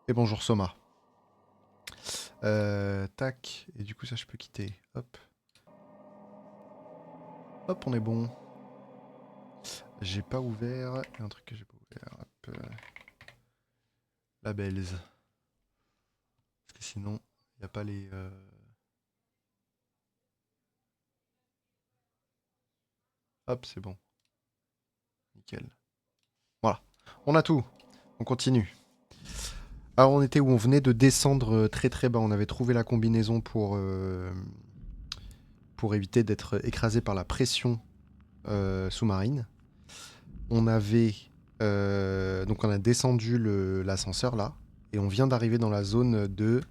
Et bonjour Soma. Tac. Et du coup, ça, je peux quitter. Hop. Hop, on est bon. J'ai pas ouvert. Il y a un truc que j'ai pas ouvert. Hop. Labels. Parce que sinon, il n'y a pas les... Hop, c'est bon. Nickel. Voilà. On a tout. On continue. Alors, on était où? On venait de descendre très très bas. On avait trouvé la combinaison pour éviter d'être écrasé par la pression sous-marine. On avait... donc on a descendu l'ascenseur là. Et on vient d'arriver dans la zone de...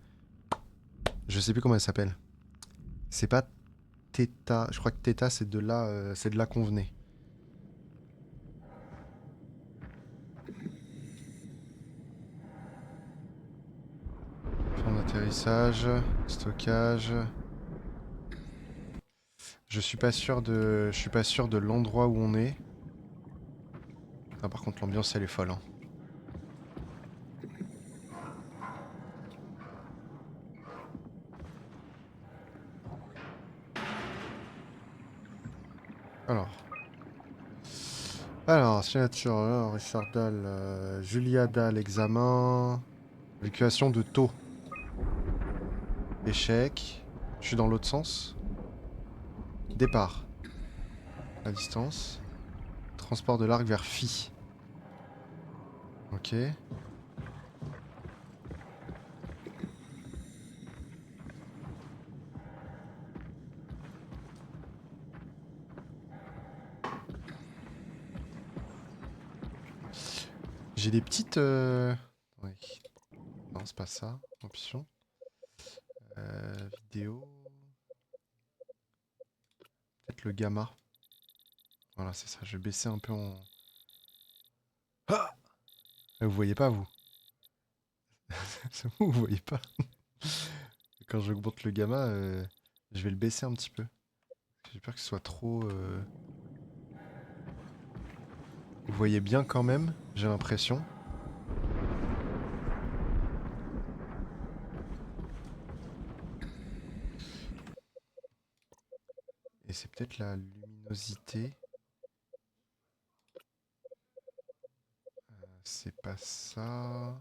Je sais plus comment elle s'appelle. C'est pas Theta. Je crois que Theta c'est de là qu'on venait. Plan d'atterrissage, stockage. Je suis pas sûr de l'endroit où on est. Ah, par contre l'ambiance elle est folle. Hein. Alors. Alors, signature, Richard Dahl, Julia Dahl, examen. Évacuation de taux. Échec. Je suis dans l'autre sens. Départ. À distance. Transport de l'arc vers Phi. Ok. J'ai des petites... Oui. Non, c'est pas ça. Option. Vidéo. Peut-être le gamma. Voilà, c'est ça. Je vais baisser un peu en... Ah, vous voyez pas, vous? C'est vous voyez pas? Quand j'augmente le gamma, je vais le baisser un petit peu. J'ai peur que ce soit trop... Vous voyez bien quand même, j'ai l'impression. Et c'est peut-être la luminosité. C'est pas ça.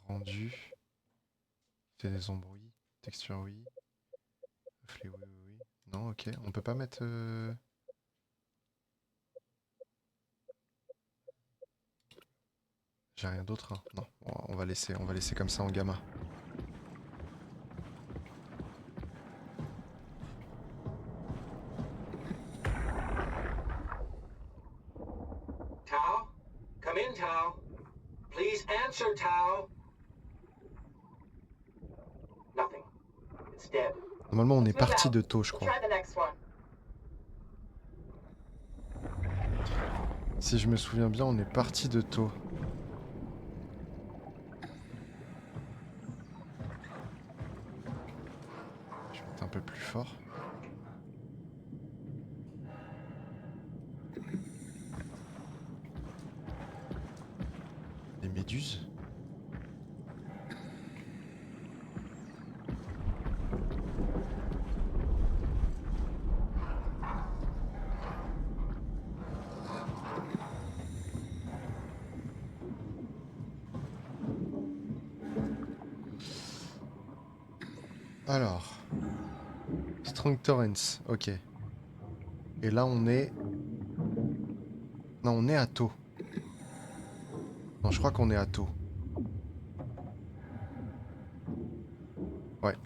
Rendu. C'est des embrouilles. Texture, oui. Reflet, oui, oui, oui. Non, ok. On peut pas mettre... J'ai rien d'autre, hein. Non, on va laisser comme ça en gamma. Tao? Come in, Tao. Please answer, Tao. Nothing. It's dead. Normalement, on est Let's move parti out. de tôt, je We'll crois. try the next one. Si je me souviens bien, on est parti de tôt. Je vais mettre un peu plus fort. Des méduses. Alors. Strong Torrents, ok. Et là, on est... Non, on est à taux. Non, je crois qu'on est à taux. Ouais.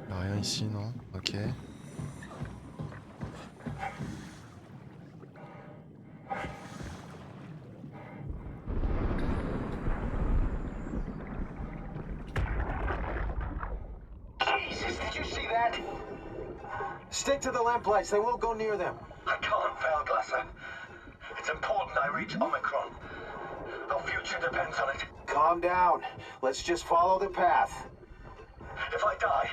Y a rien ici, non? Ok. Jesus, did you see that? Stick to the lamplights. They won't go near them. I can't fail, Glasser. It's important I reach Omicron. Our future depends on it. Calm down. Let's just follow the path. If I die,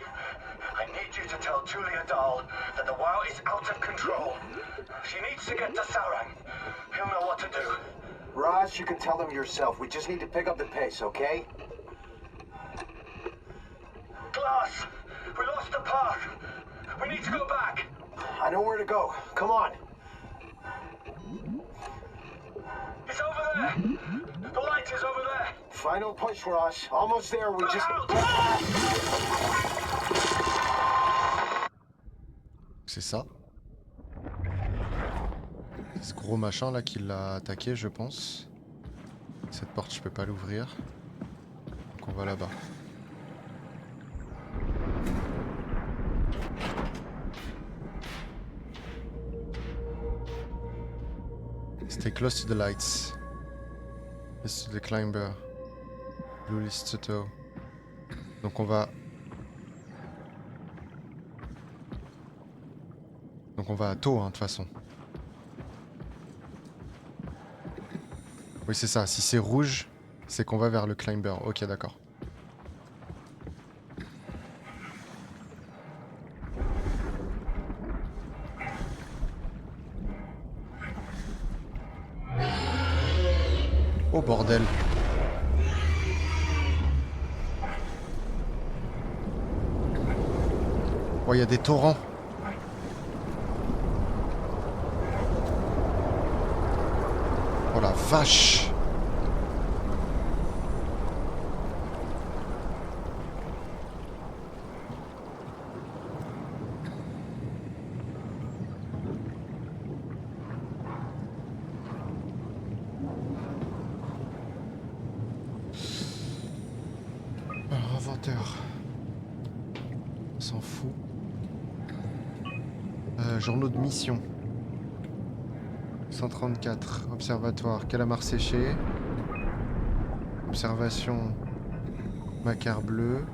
I need you to tell Julia Dahl that the WoW is out of control. She needs to get to Sarang. He'll know what to do. Raj, you can tell them yourself. We just need to pick up the pace, okay? Glass! We lost the path! We need to go back! I know where to go. Come on. It's over there! The light is over there! Final push, Raj. Almost there. We just... C'est ça. C'est ce gros machin là qui l'a attaqué, je pense. Cette porte, je peux pas l'ouvrir. Donc on va là-bas. Stay close to the lights. This is the climber. Blue list Soto. Donc on va... Donc on va à taux, hein, de toute façon. Oui, c'est ça. Si c'est rouge, c'est qu'on va vers le climber. Ok, d'accord. Oh bordel. Oh, il y a des torrents. Oh la vache. Alors, inventeur. On s'en fout. Journaux de mission. 134, observatoire, calamar séché. Observation, macar bleu.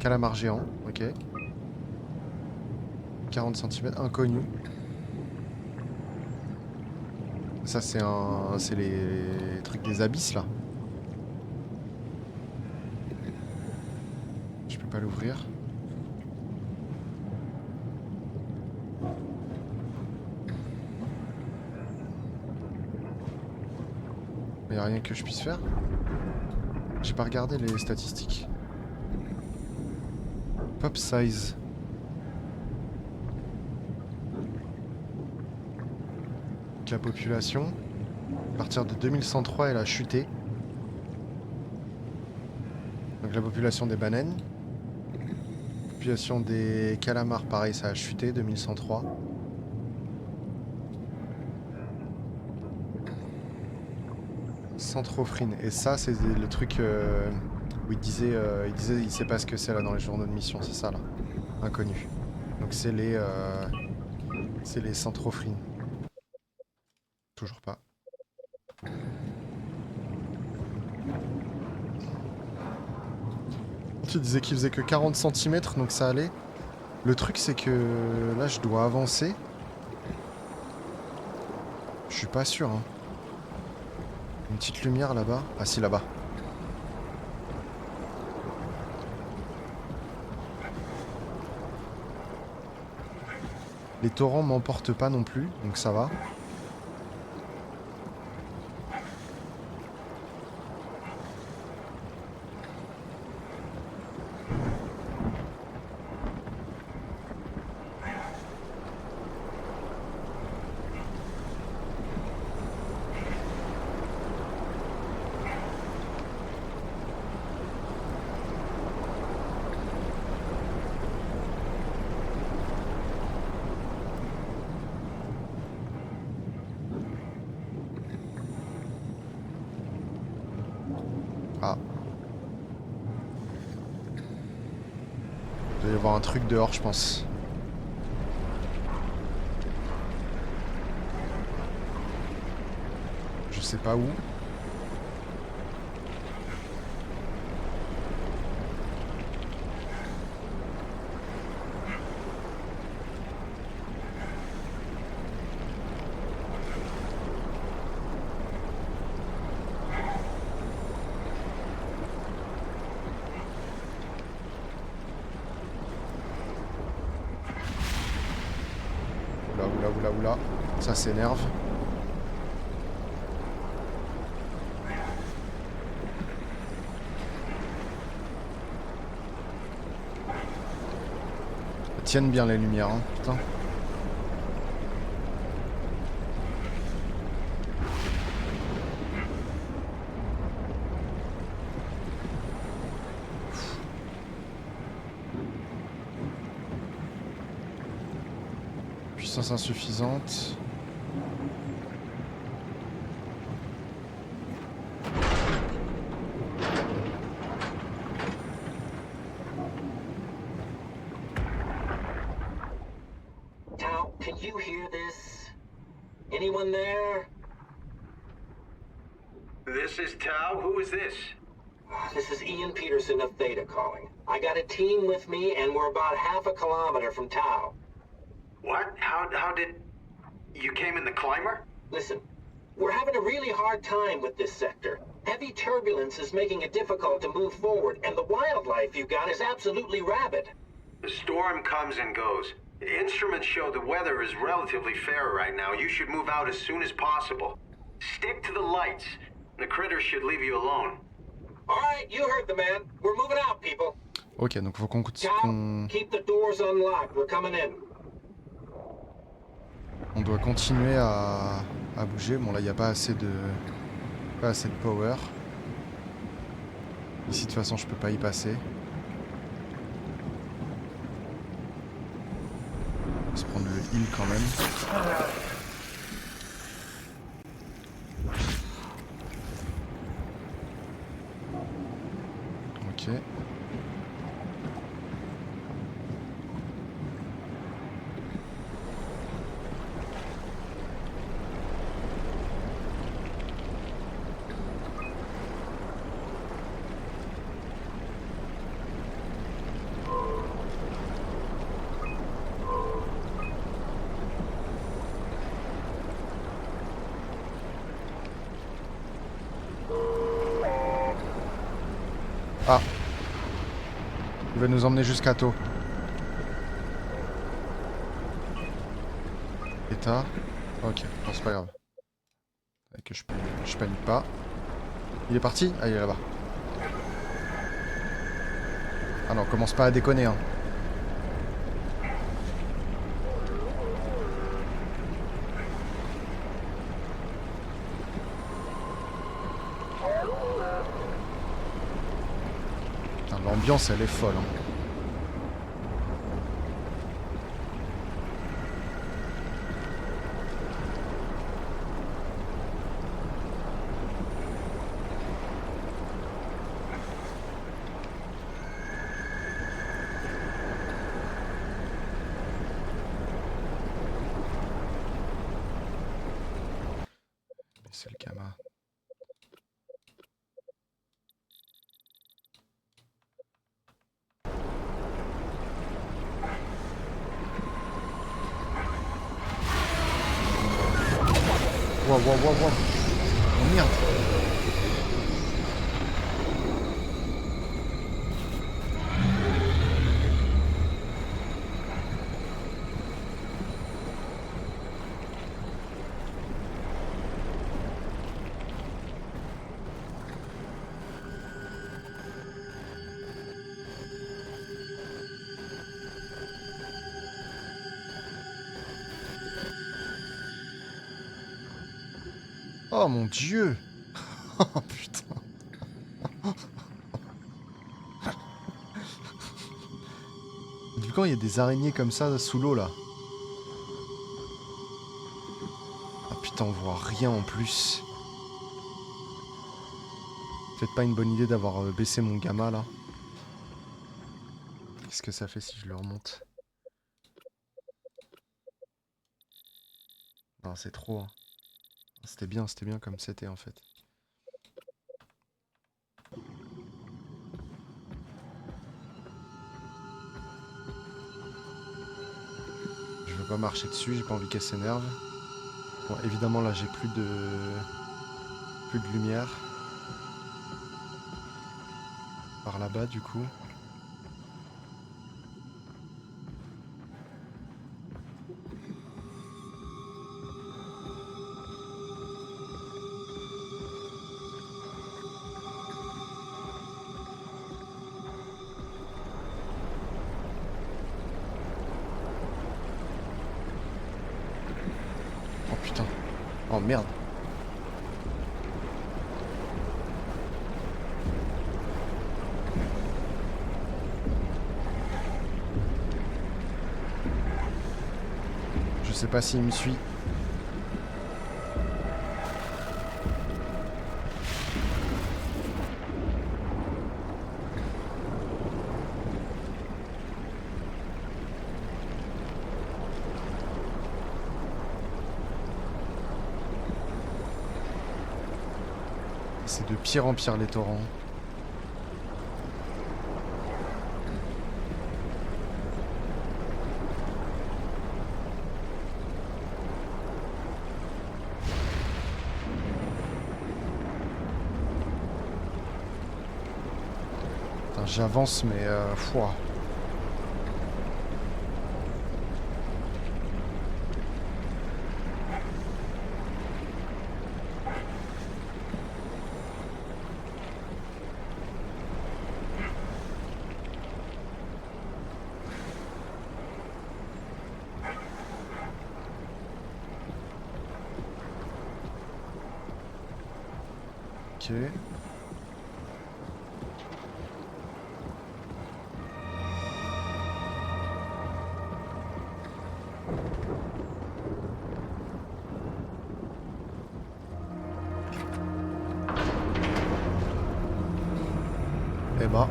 Calamar géant, ok. 40 cm, inconnu. Ça c'est les trucs des abysses là. Je peux pas l'ouvrir. Il n'y a rien que je puisse faire. J'ai pas regardé les statistiques. Pop size. Donc la population, à partir de 2103, elle a chuté. Donc la population des baleines. Population des calamars, pareil, ça a chuté, 2103. Centrofrine. Et ça, c'est le truc où il disait il sait pas ce que c'est là dans les journaux de mission, c'est ça là. Inconnu. Donc c'est les centrofrines. Toujours pas. Tu disais qu'il faisait que 40 cm, donc ça allait. Le truc, c'est que là, je dois avancer. Je suis pas sûr, hein. Une petite lumière là-bas. Ah si, là-bas. Les torrents m'emportent pas non plus, donc ça va. Ah. Il doit y avoir un truc dehors, je pense. Je sais pas où. Oula. Ça s'énerve. Tiennent bien les lumières, hein, putain. Puissance insuffisante. Tao, can you hear this? Anyone there? This is Tau. Who is this? This is Ian Peterson of Theta calling. I got a team with me, and we're about half a kilometer from Tau. What? How did... You came in the climber? Listen, we're having a really hard time with this sector. Heavy turbulence is making it difficult to move forward, and the wildlife you got is absolutely rabid. The storm comes and goes. The instruments show the weather is relatively fair right now. You should move out as soon as possible. Stick to the lights. The critters should leave you alone. All right, you heard the man. We're moving out, people. Ok, donc faut qu'on... Tau, keep the doors unlocked. We're coming in. On doit continuer à bouger. Bon là il n'y a pas assez de power. Ici de toute façon je peux pas y passer. On va se prendre le heal quand même. Ok. Ah. Il va nous emmener jusqu'à Tau. État. Ok, bon, c'est pas grave. Que je panique pas. Il est parti? Ah, il est là-bas. Ah non, commence pas à déconner, hein. L'ambiance elle est folle, hein. C'est le gamin. Wow. Oh merde. Oh mon dieu. Oh putain. Du coup, il y a des araignées comme ça sous l'eau là. Ah putain, on voit rien en plus. Peut-être pas une bonne idée d'avoir baissé mon gamma là. Qu'est-ce que ça fait si je le remonte? Non, c'est trop. Hein. C'était bien comme c'était en fait. Je veux pas marcher dessus, j'ai pas envie qu'elle s'énerve. Bon, évidemment là j'ai plus de lumière. Par là-bas du coup. Oh merde. Je sais pas s'il me suit. C'est de pire en pire les torrents. Putain, j'avance mais fouah. Ok. Eh bah.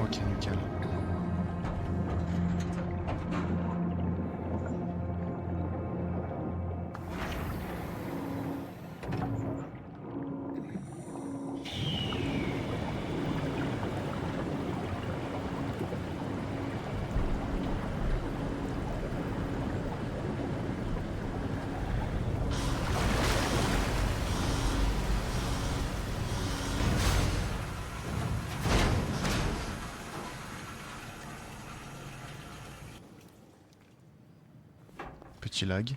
Ok, nickel. Petit lag.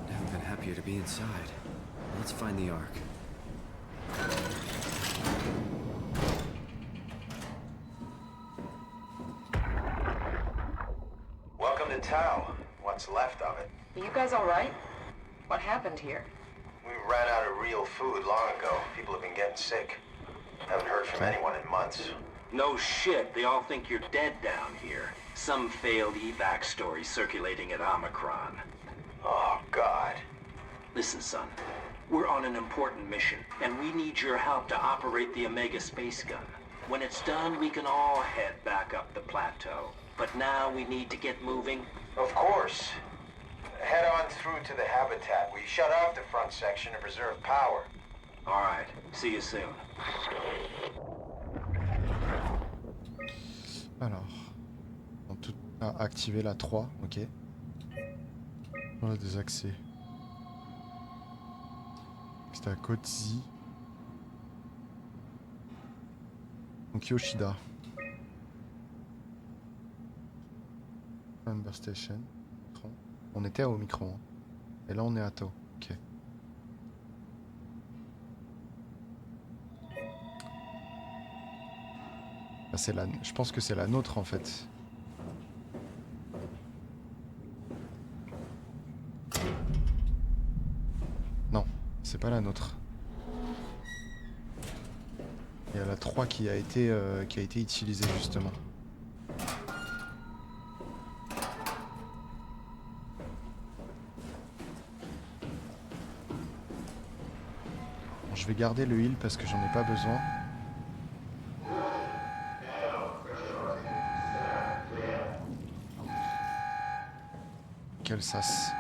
Never been happier to be inside. Let's find the Ark. Welcome to Tau. What's left of it. Are you guys all right? What happened here? We ran out of real food long ago. People have been getting sick. Haven't heard from anyone in months. No shit, they all think you're dead down here. Some failed evac story circulating at Omicron. Oh, God. Listen, son. We're on an important mission, and we need your help to operate the Omega space gun. When it's done, we can all head back up the plateau. But now we need to get moving. Of course. Head on through to the habitat. We shut off the front section to preserve power. All right, see you soon. Alors. Activer la 3, ok. On a des accès. C'était à Kotzi. Donc Yoshida. Amber Station. On était au micro. Hein. Et là on est à Tau. Ok. Ah, c'est la... Je pense que c'est la nôtre en fait. Non, c'est pas la nôtre. Il y a la 3 qui a été utilisée justement. Bon, je vais garder le heal parce que j'en ai pas besoin. Quel sas.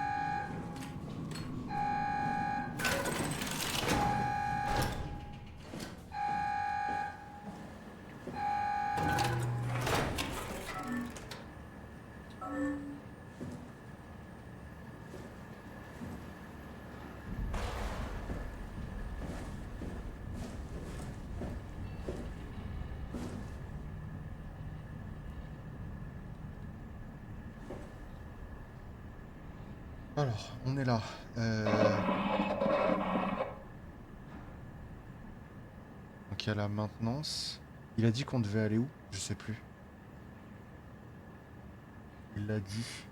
Alors, on est là. Donc il y a la maintenance. Il a dit qu'on devait aller où? Je sais plus. Il l'a dit.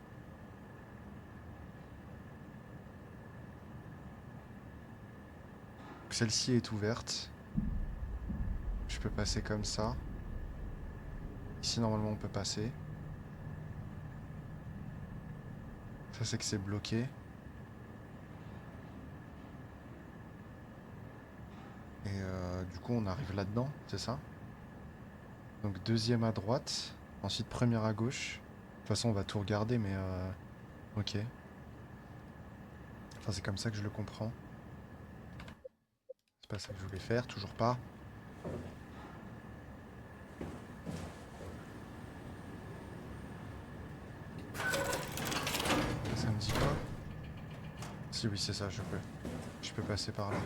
Celle-ci est ouverte. Je peux passer comme ça. Ici, normalement, on peut passer. Ça, c'est que c'est bloqué. Et du coup, on arrive là-dedans, c'est ça? Donc, deuxième à droite. Ensuite, première à gauche. De toute façon, on va tout regarder, mais... Ok. Enfin, c'est comme ça que je le comprends. C'est pas ça que je voulais faire, toujours pas. Ça me dit quoi? Si oui, c'est ça, je peux. Je peux passer par là.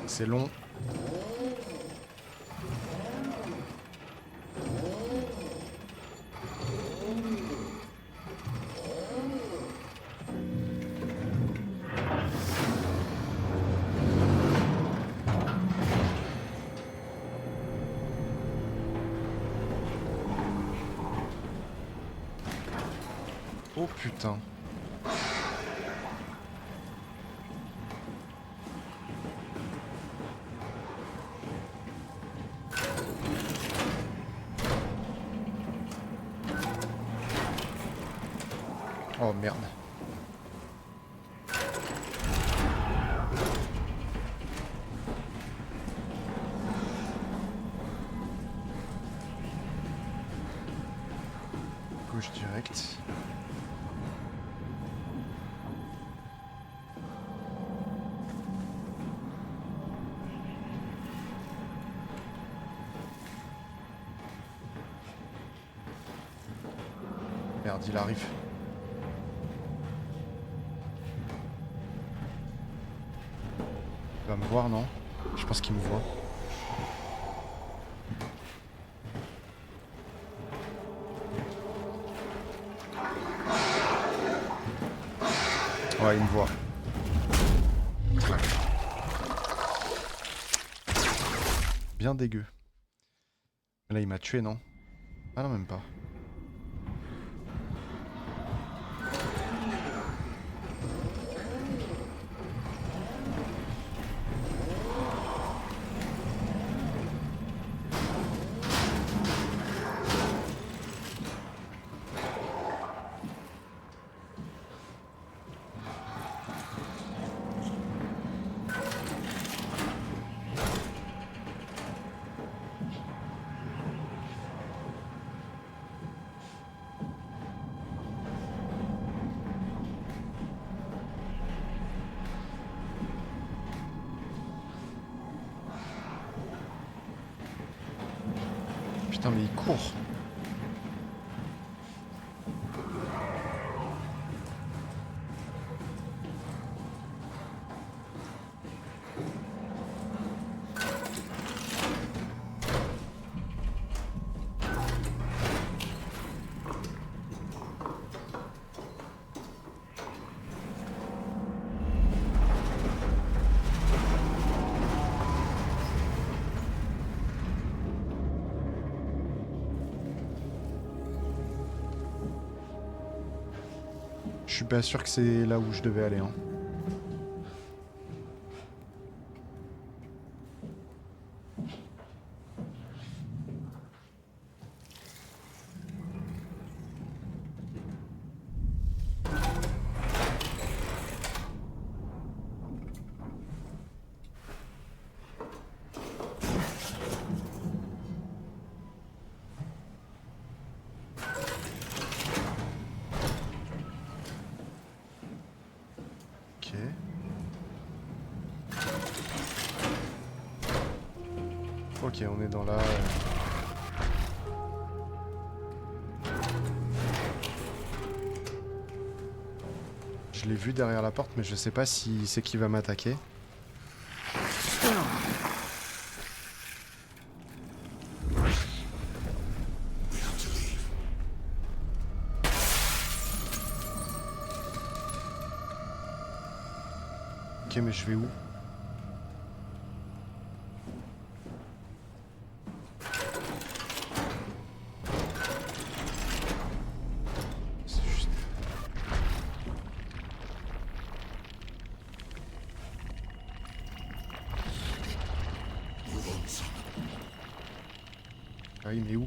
C'est long. Oh putain. Oh merde. Gauche direct. Merde, il arrive. Il va me voir, non? Je pense qu'il me voit. Ouais, il me voit. Bien dégueu. Là, il m'a tué, non? Ah non, même pas. Putain, mais il court. Je suis pas sûr que c'est là où je devais aller, hein. Ok. Ok, on est dans la... Je l'ai vu derrière la porte, mais je sais pas si c'est qui va m'attaquer. Ok, mais je vais où? C'est juste... Ah oui, mais où?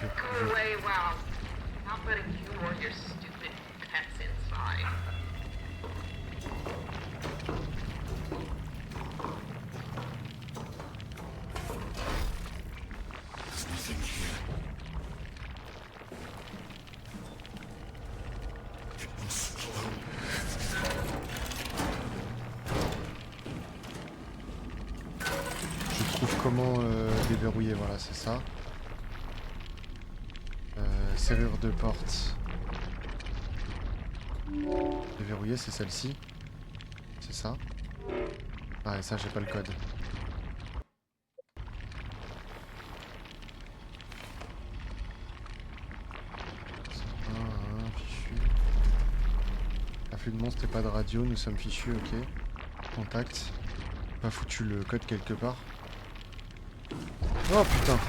Go away, wow. Not letting you or your stupid pets inside. Je trouve comment déverrouiller, voilà, c'est ça. Serrure de porte. Déverrouiller, c'est celle-ci. C'est ça. Ah, et ça, j'ai pas le code. Fichu. Afflux de monstres et pas de radio, nous sommes fichus, ok. Contact. Pas foutu le code quelque part. Oh putain!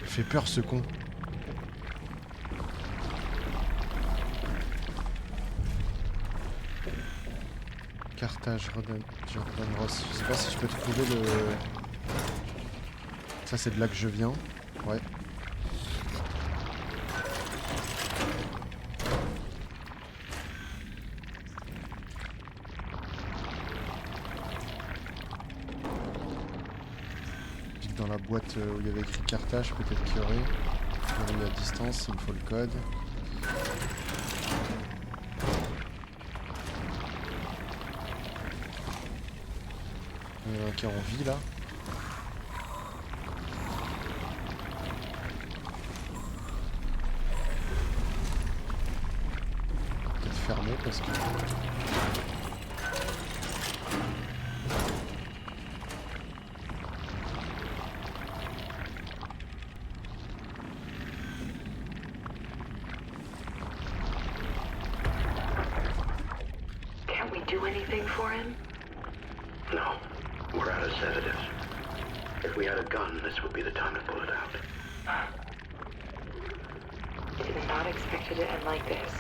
Il fait peur ce con. Carthage, Jordan Ross. Je sais pas si je peux trouver le... Ça c'est de là que je viens. Ouais. Clique dans la boîte où il y avait écrit Carthage, peut-être qu'il y aurait. Il y a distance, il me faut le code. Il y en a un qui est en vie là. Peut-être fermé parce que... Can't we do anything for him? No. We're out of sedatives. If we had a gun, this would be the time to pull it out. Did not expect it to end like this.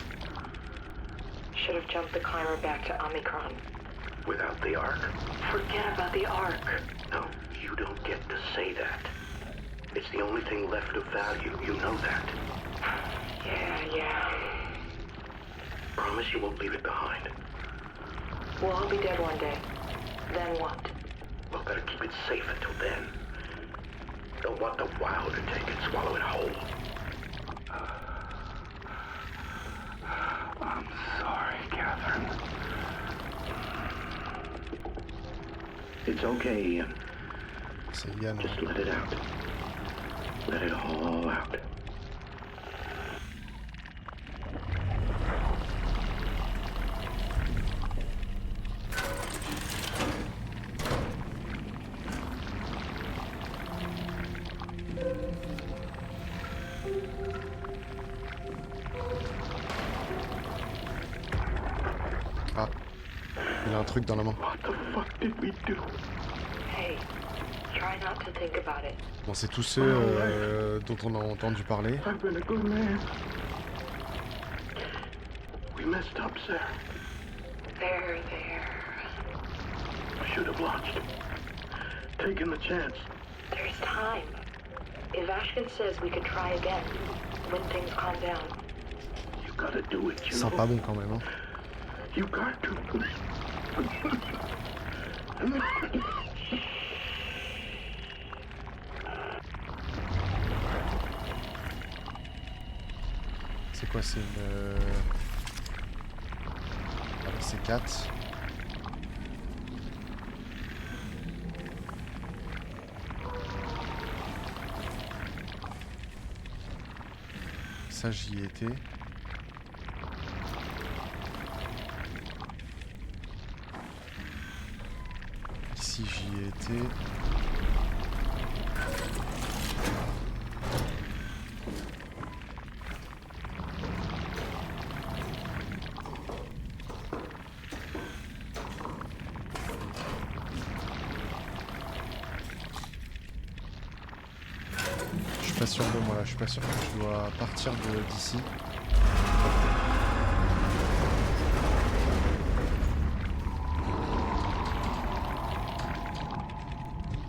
Should have jumped the climber back to Omicron. Without the Ark? Forget about the Ark. No, you don't get to say that. It's the only thing left of value, you know that. Yeah. Promise you won't leave it behind. We'll all be dead one day. Then what? We'll better keep it safe until then. Don't want the wild to take it, swallow it whole. I'm sorry, Catherine. It's okay, Ian. C'est Yann. Just let it out. Let it all out. Ah. Il a un truc dans la main. What the fuck did we do? Hey, try not to think about it. Bon, c'est tous ceux dont on a entendu parler. I've been a good man. We messed up, Sarah. There. I should have launched. Taken the chance. There's time. If Ashkin says we could try again, when things calm down. You gotta do it, you Sent know. pas bon quand même, hein. You got to. C'est quoi, c'est une... Voilà, c'est 4. Ça, j'y étais. Ici, j'y étais. Je suis pas sûr de moi là, je suis pas sûr que je dois partir d'ici.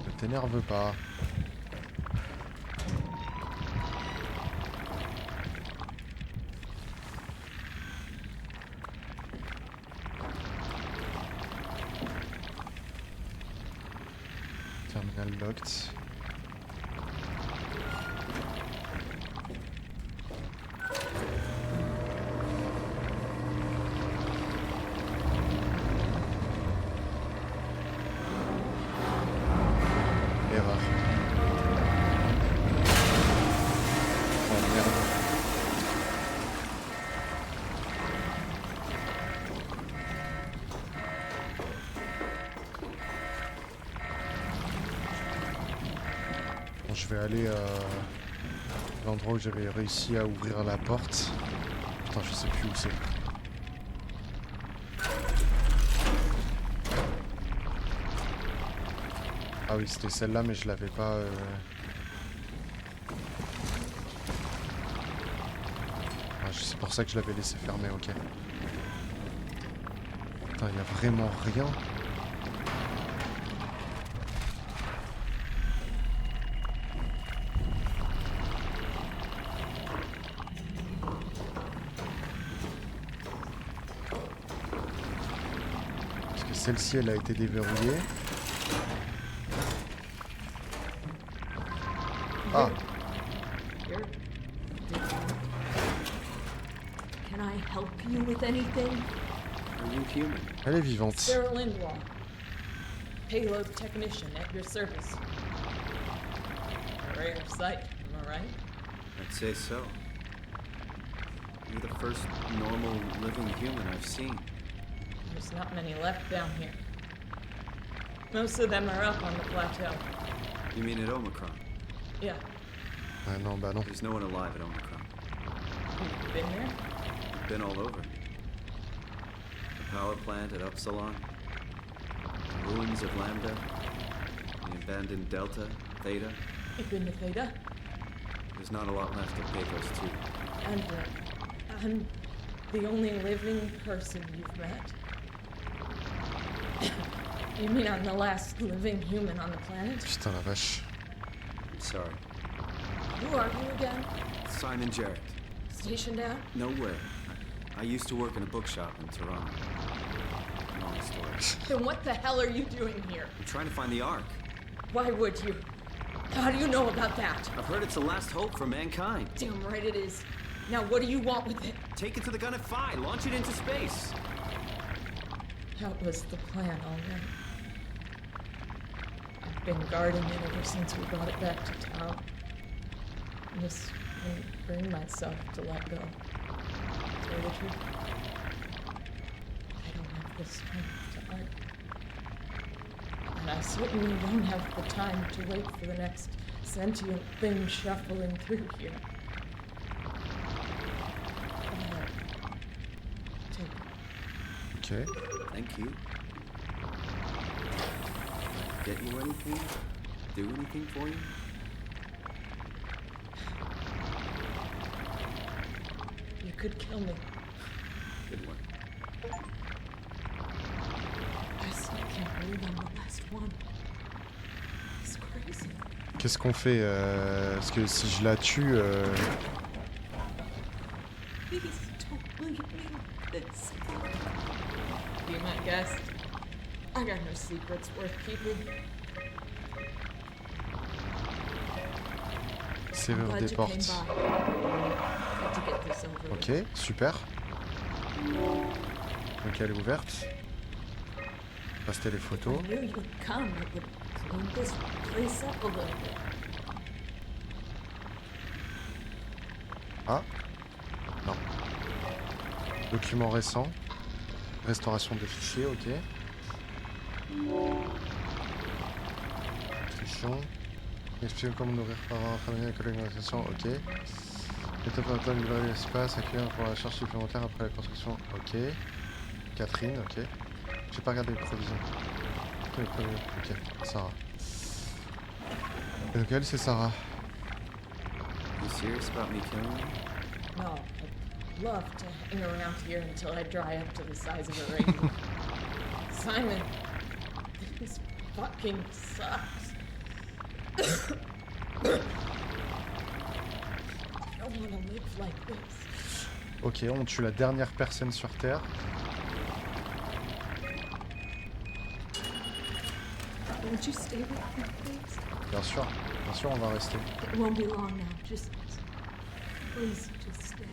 Ne t'énerve pas. Terminal locked. Erreur. Oh merde. Bon, je vais aller à l'endroit où j'avais réussi à ouvrir la porte. Putain, je sais plus où c'est. Ah oui, c'était celle-là, mais je l'avais pas... Ah, c'est pour ça que je l'avais laissé fermer, ok. Putain, il y a vraiment rien. Parce que celle-ci, elle a été déverrouillée. Ah, You're... Can I help you with anything? Are you human? elle est vivante. Sarah Lindwall, payload technician at your service. A rare sight, am I right? I'd say so. You're the first normal living human I've seen. There's not many left down here. Most of them are up on the plateau. You mean at Omicron? Yeah, Ah non, bah non. There's no one alive at Omicron. you've been there? We've been all over. The power plant at Upsilon, the ruins of Lambda, the abandoned Delta, Theta. You've been to Theta? There's not a lot left of Pathos 2. And I'm the only living person you've met? You mean I'm the last living human on the planet? Putain la vache. I'm sorry. Who are you again? Simon Jarrett. Stationed out? Nowhere. I used to work in a bookshop in Toronto. Long story. Then what the hell are you doing here? I'm trying to find the Ark. Why would you? How do you know about that? I've heard it's the last hope for mankind. Damn right it is. Now what do you want with it? Take it to the Gun at Phi. Launch it into space. That was the plan, all right. I've been guarding it ever since we brought it back to town. Just won't bring myself to let go. Tell you the truth, I don't have the strength to argue. And I certainly don't have the time to wait for the next sentient thing shuffling through here. Go ahead. Take it. Ok. Thank you. Get you anything? Do anything for you? You could kill me. Good one. I still can't believe I'm the last one. It's crazy. Qu'est-ce qu'on fait parce que si je la tue... Please don't leave me with this. Be my guest. I got no secrets worth keeping. I'm Serrure glad des you came portes. by. Had to get this over with. Ok, super. Donc elle est ouverte. Rester les photos. I knew you'd come. It would clean this place up a little bit. Ah. Non. Documents récents. Restauration des fichiers, ok. Description. Expliquer comment nourrir parents, famille, et collègues d'organisation, ok. Étape en temps de livrer l'espace, accueillir pour la charge supplémentaire après la construction, ok. Catherine, ok. J'ai pas regardé les provisions. Ok, Sarah. Et donc elle, c'est Sarah. You serious about me killing you? No, I'd love to hang around here until I dry up to the size of a rainbow. Simon, this fucking sucks. I don't want to live like this. Ok, on tue la dernière personne sur Terre. Won't you stay with me, please? Bien sûr, on va rester. It won't be long now. Just please, just stay.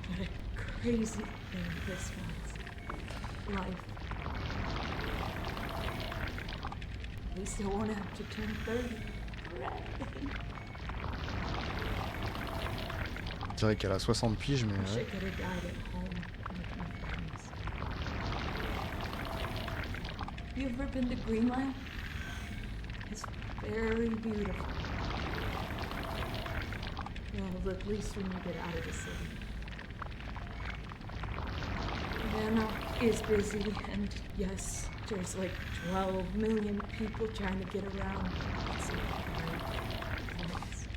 What a crazy thing this was. Life. At least I won't have to turn 30. Je dirais qu'elle a 60 piges, mais Wish I ouais. could have died at home with my friends. You ever been to Greenland? It's very beautiful. Well, at least when you get out of the city. Vienna is busy, and yes, there's like 12 million people trying to get around. It's a great place.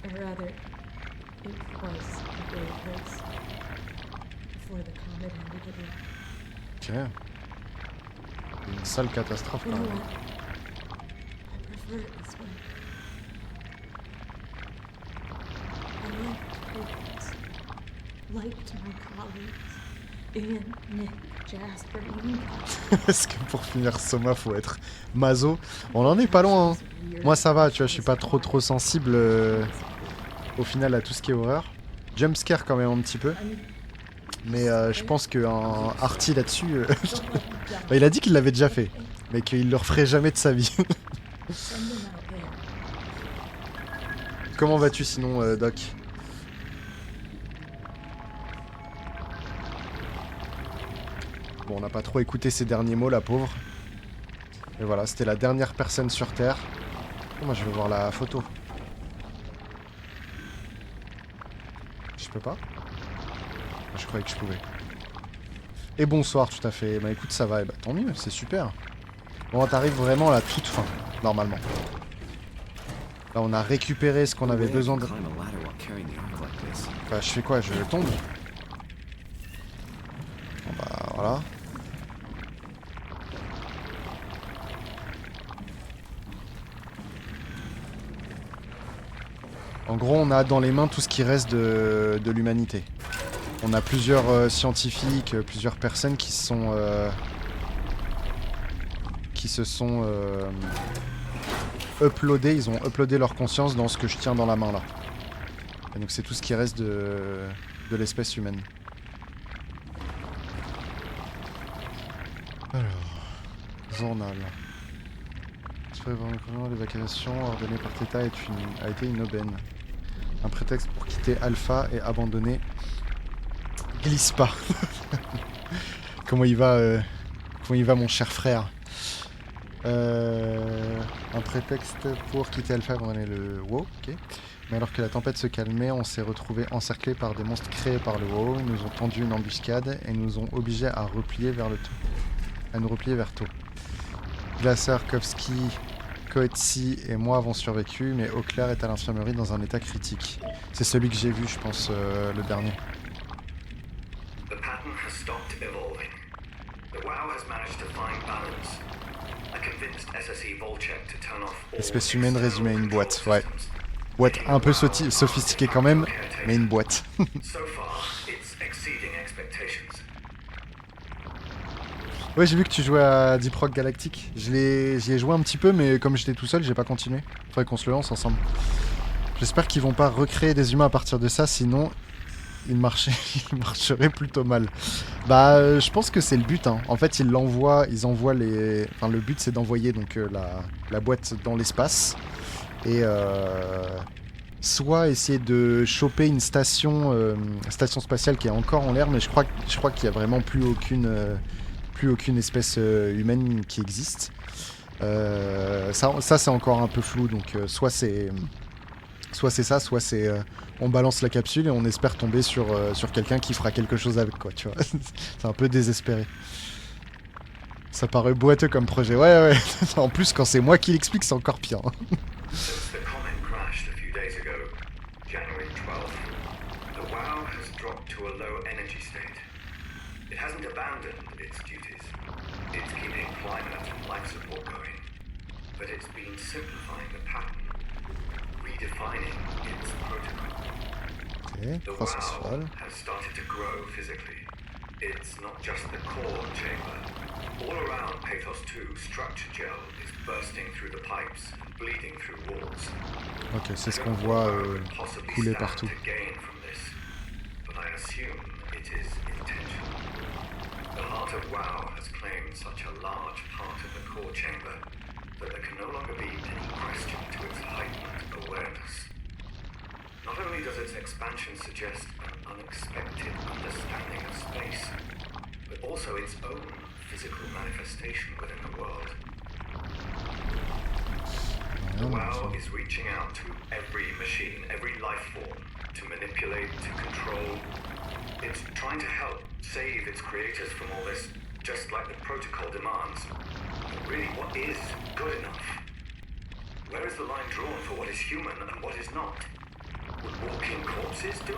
Or rather, it was a great place before the comet ended it all. Ok. Une sale catastrophe You quand know même. what? I prefer it this way. I liked Pickens. Liked my colleagues. Ian, Nick, Jasper, even Kat. Est-ce que pour finir Soma, faut être maso? On en est pas loin, hein. Moi ça va, tu vois, je suis pas trop sensible au final à tout ce qui est horreur. Jumpscare quand même un petit peu. Mais je pense qu'un Arty là-dessus... bah, il a dit qu'il l'avait déjà fait, mais qu'il le referait jamais de sa vie. Send them out there. Comment vas-tu sinon, Doc? Bon, on n'a pas trop écouté ses derniers mots, la pauvre. Et voilà, c'était la dernière personne sur Terre. Oh, moi, je veux voir la photo. Je peux pas? Je croyais que je pouvais. Et bonsoir, tout à fait. Bah écoute, ça va. Et bah tant mieux, c'est super. Bon, t'arrives vraiment à la toute fin, normalement. Là, on a récupéré ce qu'on avait besoin de... Climb a ladder while carrying the ark like this. Bah, je fais quoi? Je tombe? Bon, bah, voilà. En gros, on a dans les mains tout ce qui reste de l'humanité. On a plusieurs scientifiques, plusieurs personnes qui se sont uploadés, ils ont uploadé leur conscience dans ce que je tiens dans la main là. Et donc c'est tout ce qui reste de l'espèce humaine. Alors, journal. L'évacuation ordonnée par Theta a été une aubaine. Un prétexte pour quitter Alpha et abandonner Glisse pas. Comment il va mon cher frère? Un prétexte pour quitter Alpha et abandonner le WoW, ok. Mais alors que la tempête se calmait, on s'est retrouvé encerclé par des monstres créés par le WoW. Ils nous ont tendu une embuscade et nous ont obligés à replier vers nous replier vers Tau. Glasarkovski, Coetzee et moi avons survécu, mais Auclair est à l'infirmerie dans un état critique. C'est celui que j'ai vu, je pense, le dernier. The pattern has stopped evolving. The WoW has managed to find balance. I convinced SSE Volcheck to turn off all Espèce humaine external résumée à une boîte, control ouais. systems. Boîte un peu sophistiquée quand même, mais une boîte. So far, it's exceeding expectations. Ouais, j'ai vu que tu jouais à Deep Rock Galactic. J'y ai joué un petit peu, mais comme j'étais tout seul, j'ai pas continué. Faudrait qu'on se le lance ensemble. J'espère qu'ils vont pas recréer des humains à partir de ça, sinon il marcherait plutôt mal. Bah, je pense que c'est le but. Hein. En fait, ils envoient les. Enfin, le but c'est d'envoyer donc la boîte dans l'espace et soit essayer de choper une station spatiale qui est encore en l'air, mais je crois qu'il y a vraiment plus aucune espèce humaine qui existe. Ça c'est encore un peu flou, donc soit c'est ça, soit c'est on balance la capsule et on espère tomber sur quelqu'un qui fera quelque chose avec, quoi, tu vois. C'est un peu désespéré. Ça paraît boiteux comme projet, ouais. En plus, quand c'est moi qui l'explique, c'est encore pire. Since the comet crashed a few days ago, January 12th, the WoW has dropped to a low energy state. It hasn't abandoned its duties. It's keeping climate and life support going. But it's been simplifying the pattern, redefining its protocol. Ok, The croissance WoW folle. has started to grow physically. It's not just the core chamber. All around Pathos 2, structure gel is bursting through the pipes and bleeding through walls. Ok, c'est ce qu'on voit couler partout. To gain from this, but I assume it is intentional. The heart of WoW has claimed such a large part of the core chamber that there can no longer be any question to its heightened awareness. Not only does its expansion suggest an unexpected understanding of space, but also its own physical manifestation within the world. The WoW is reaching out to every machine, every life form, to manipulate, to control. It's trying to help save its creators from all this, just like the protocol demands. But really, what is good enough? Where is the line drawn for what is human and what is not? Would walking corpses do?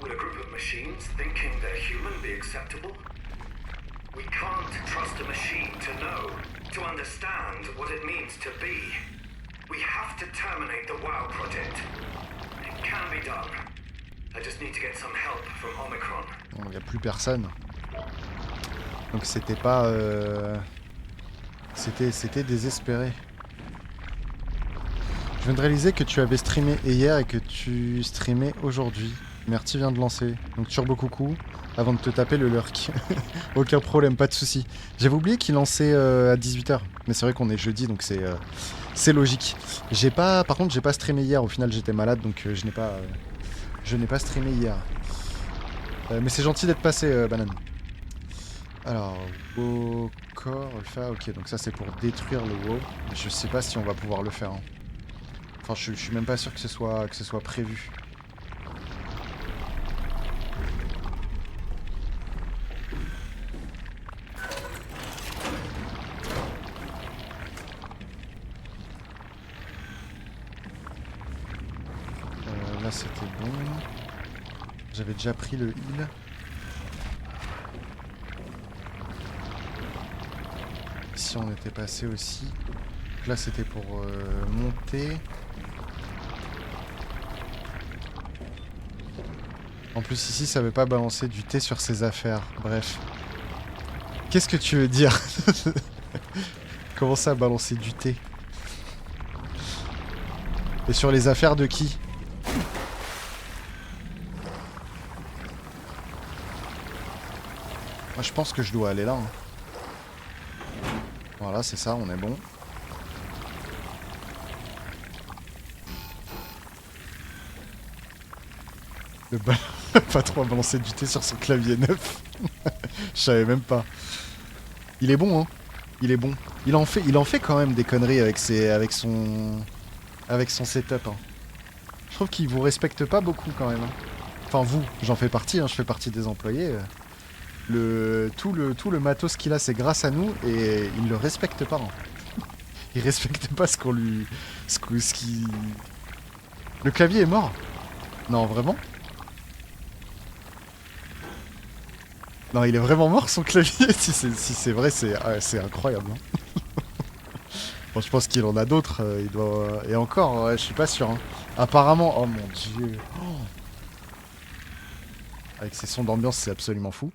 Would a group of machines thinking they're human be acceptable? We can't trust a machine to know, to understand what it means to be. We have to terminate the WoW project. It can be done. I just need to get some help from Omicron. Bon, il n'y a plus personne. Donc c'était pas... C'était désespéré. Je viens de réaliser que tu avais streamé hier et que tu streamais aujourd'hui. Merci vient de lancer. Donc turbo coucou, avant de te taper le lurk. Aucun problème, pas de souci. J'avais oublié qu'il lançait à 18h. Mais c'est vrai qu'on est jeudi, donc c'est logique. Par contre, j'ai pas streamé hier. Au final, j'étais malade, donc je n'ai pas streamé hier. Mais c'est gentil d'être passé, Banane. Alors, WoW Core, Alpha, ok, donc ça c'est pour détruire le WoW. Je sais pas si on va pouvoir le faire. Hein. Enfin, je suis même pas sûr que ce soit prévu. Là c'était bon. J'avais déjà pris le heal. Ici on était passé aussi. Donc là c'était pour monter. En plus ici ça veut pas balancer du thé sur ses affaires. Bref. Qu'est-ce que tu veux dire? Comment ça balancer du thé? Et sur les affaires de qui? Moi je pense que je dois aller là. Hein. Voilà, c'est ça, on est bon. Le patron a balancé du thé sur son clavier neuf. Je savais même pas. Il est bon, hein. Il est bon. Il en fait quand même des conneries avec son setup. Hein. Je trouve qu'il vous respecte pas beaucoup quand même. Hein. Enfin vous, j'en fais partie, hein, je fais partie des employés. Tout le matos qu'il a, c'est grâce à nous et il le respecte pas. Hein. Il respecte pas ce qu'on lui... ce qui... Le clavier est mort. Non, vraiment? Non, il est vraiment mort son clavier. Si c'est vrai, c'est incroyable. Hein. Bon, je pense qu'il en a d'autres. Il doit... Et encore, ouais, je suis pas sûr. Hein. Apparemment, oh mon dieu. Oh. Avec ses sons d'ambiance, c'est absolument fou.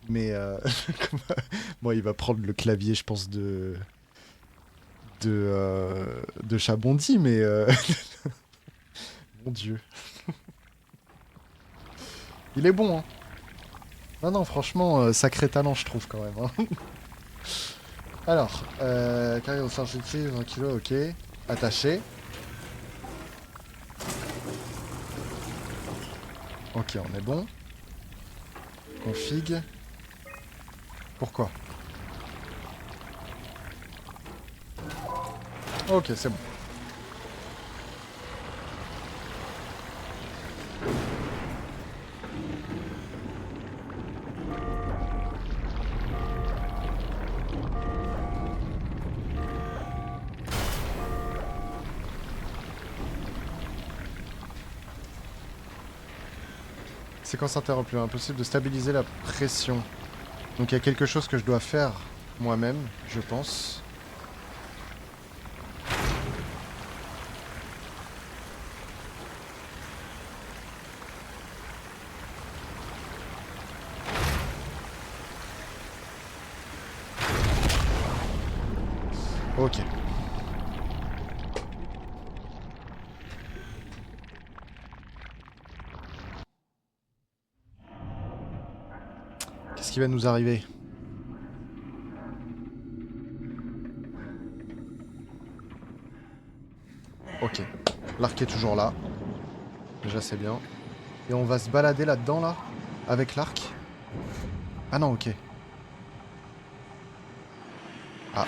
Mais bon, il va prendre le clavier, je pense, de de Chabondi, mais... Mon Dieu. Il est bon, hein. Non, non, franchement, sacré talent, je trouve, quand même. Hein. Alors, carrière au charge 20 kg, ok. Attaché. Ok, on est bon. Config. Pourquoi? Ok, c'est bon. Séquence interrompue. Impossible de stabiliser la pression. Donc il y a quelque chose que je dois faire moi-même, je pense. Ok. Qu'est-ce qui va nous arriver? Ok. L'arc est toujours là. Déjà c'est bien. Et on va se balader là-dedans là? Avec l'arc? Ah non, ok. Ah.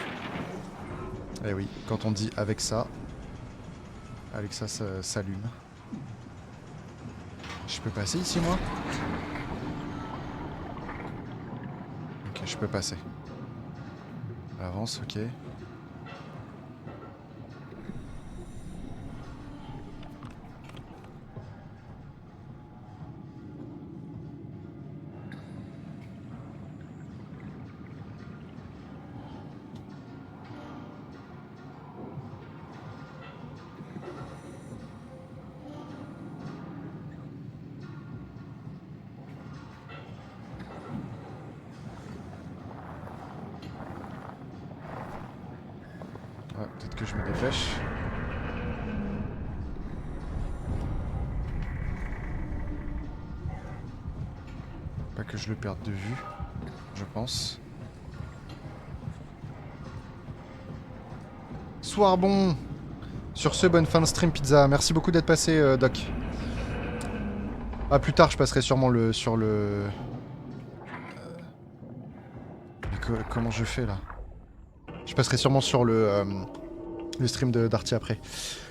Eh oui, quand on dit avec ça, Alexa s'allume. Je peux passer ici, moi? Ok, je peux passer. Avance, ok. Ouais, peut-être que je me dépêche. Pas que je le perde de vue, je pense. Soir bon. Sur ce, bonne fin de stream pizza. Merci beaucoup d'être passé, Doc. Ah, plus tard, je passerai sûrement sur le... comment je fais, là? Je passerai sûrement sur le stream de Darty après.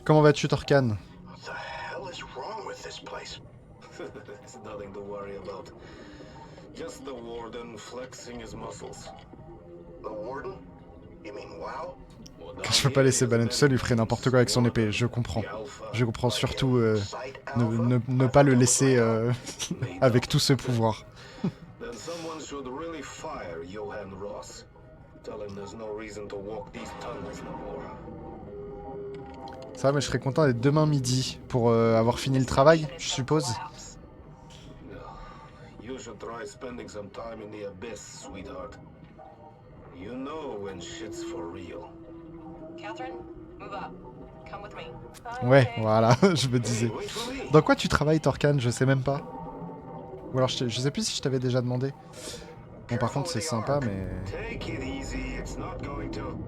Comment vas-tu, Torkan? What the hell is wrong with this place? It's nothing to worry about. Just the warden flexing his muscles. The warden? You mean WoW? Je peux pas laisser Banane tout seul, il ferait n'importe quoi avec son épée, je comprends. Je comprends surtout ne pas le laisser avec tout ce pouvoir. Then someone should really fire Johan Ross. Tell him there's no reason to walk these tunnels no more. Ça va, mais je serais content d'être demain midi pour avoir fini le travail, je suppose. You should try spending some time in the abyss, sweetheart. You know when shit's for real. Catherine, move up. Come with me. Ouais, voilà, je me disais. Dans quoi tu travailles, Torkan? Je sais même pas. Ou alors je sais plus si je t'avais déjà demandé. Bon, par contre, c'est sympa, mais... Take it easy, it's not going to...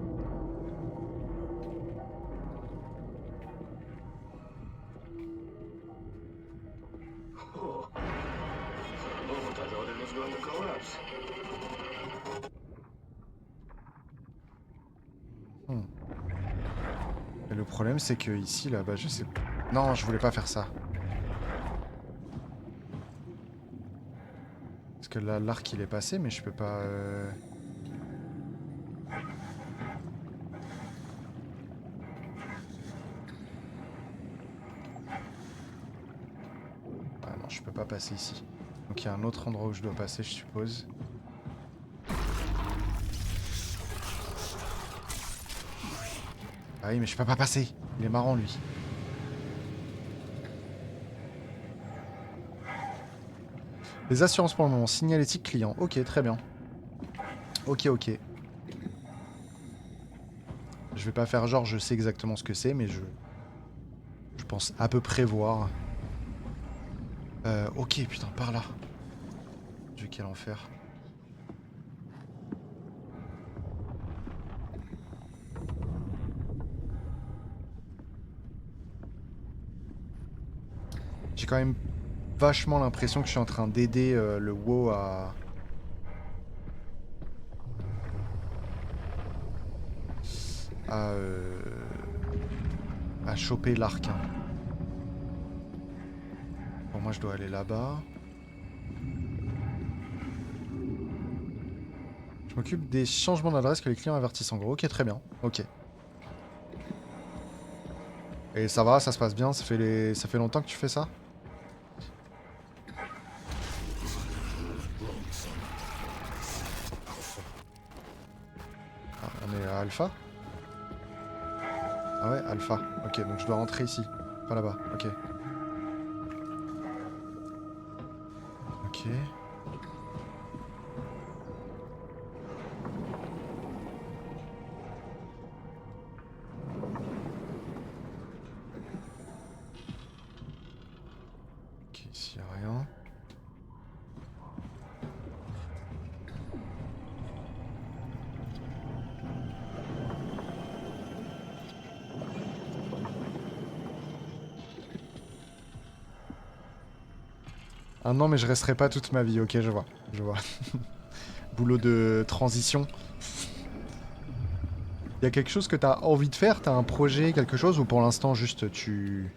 Oh. I thought it was going to collapse. Et le problème, c'est que ici, là-bas, je sais pas. Non, je voulais pas faire ça. Parce que là, l'arc, il est passé, mais je peux pas... Ah non, je peux pas passer ici. Donc il y a un autre endroit où je dois passer, je suppose. Ah oui, mais je peux pas passer. Il est marrant, lui. Les assurances pour le moment. Signalétique client. Ok, très bien. Ok, ok. Je vais pas faire genre je sais exactement ce que c'est, mais je pense à peu près voir. Ok, putain, par là. Dieu, quel enfer. J'ai quand même vachement l'impression que je suis en train d'aider le WoW à choper l'arc. Hein. Bon, moi je dois aller là-bas. Je m'occupe des changements d'adresse que les clients avertissent en gros. Ok, très bien. Ok. Et ça va, ça se passe bien, ça fait longtemps que tu fais ça? Ah, on est à Alpha? Ah ouais, Alpha. Ok, donc je dois rentrer ici. Pas là-bas, ok. Ok. Ok, ici y'a rien. Ah non, mais je resterai pas toute ma vie, ok, je vois. Je vois. Boulot de transition. Y a quelque chose que t'as envie de faire? T'as un projet, quelque chose? Ou pour l'instant, juste tu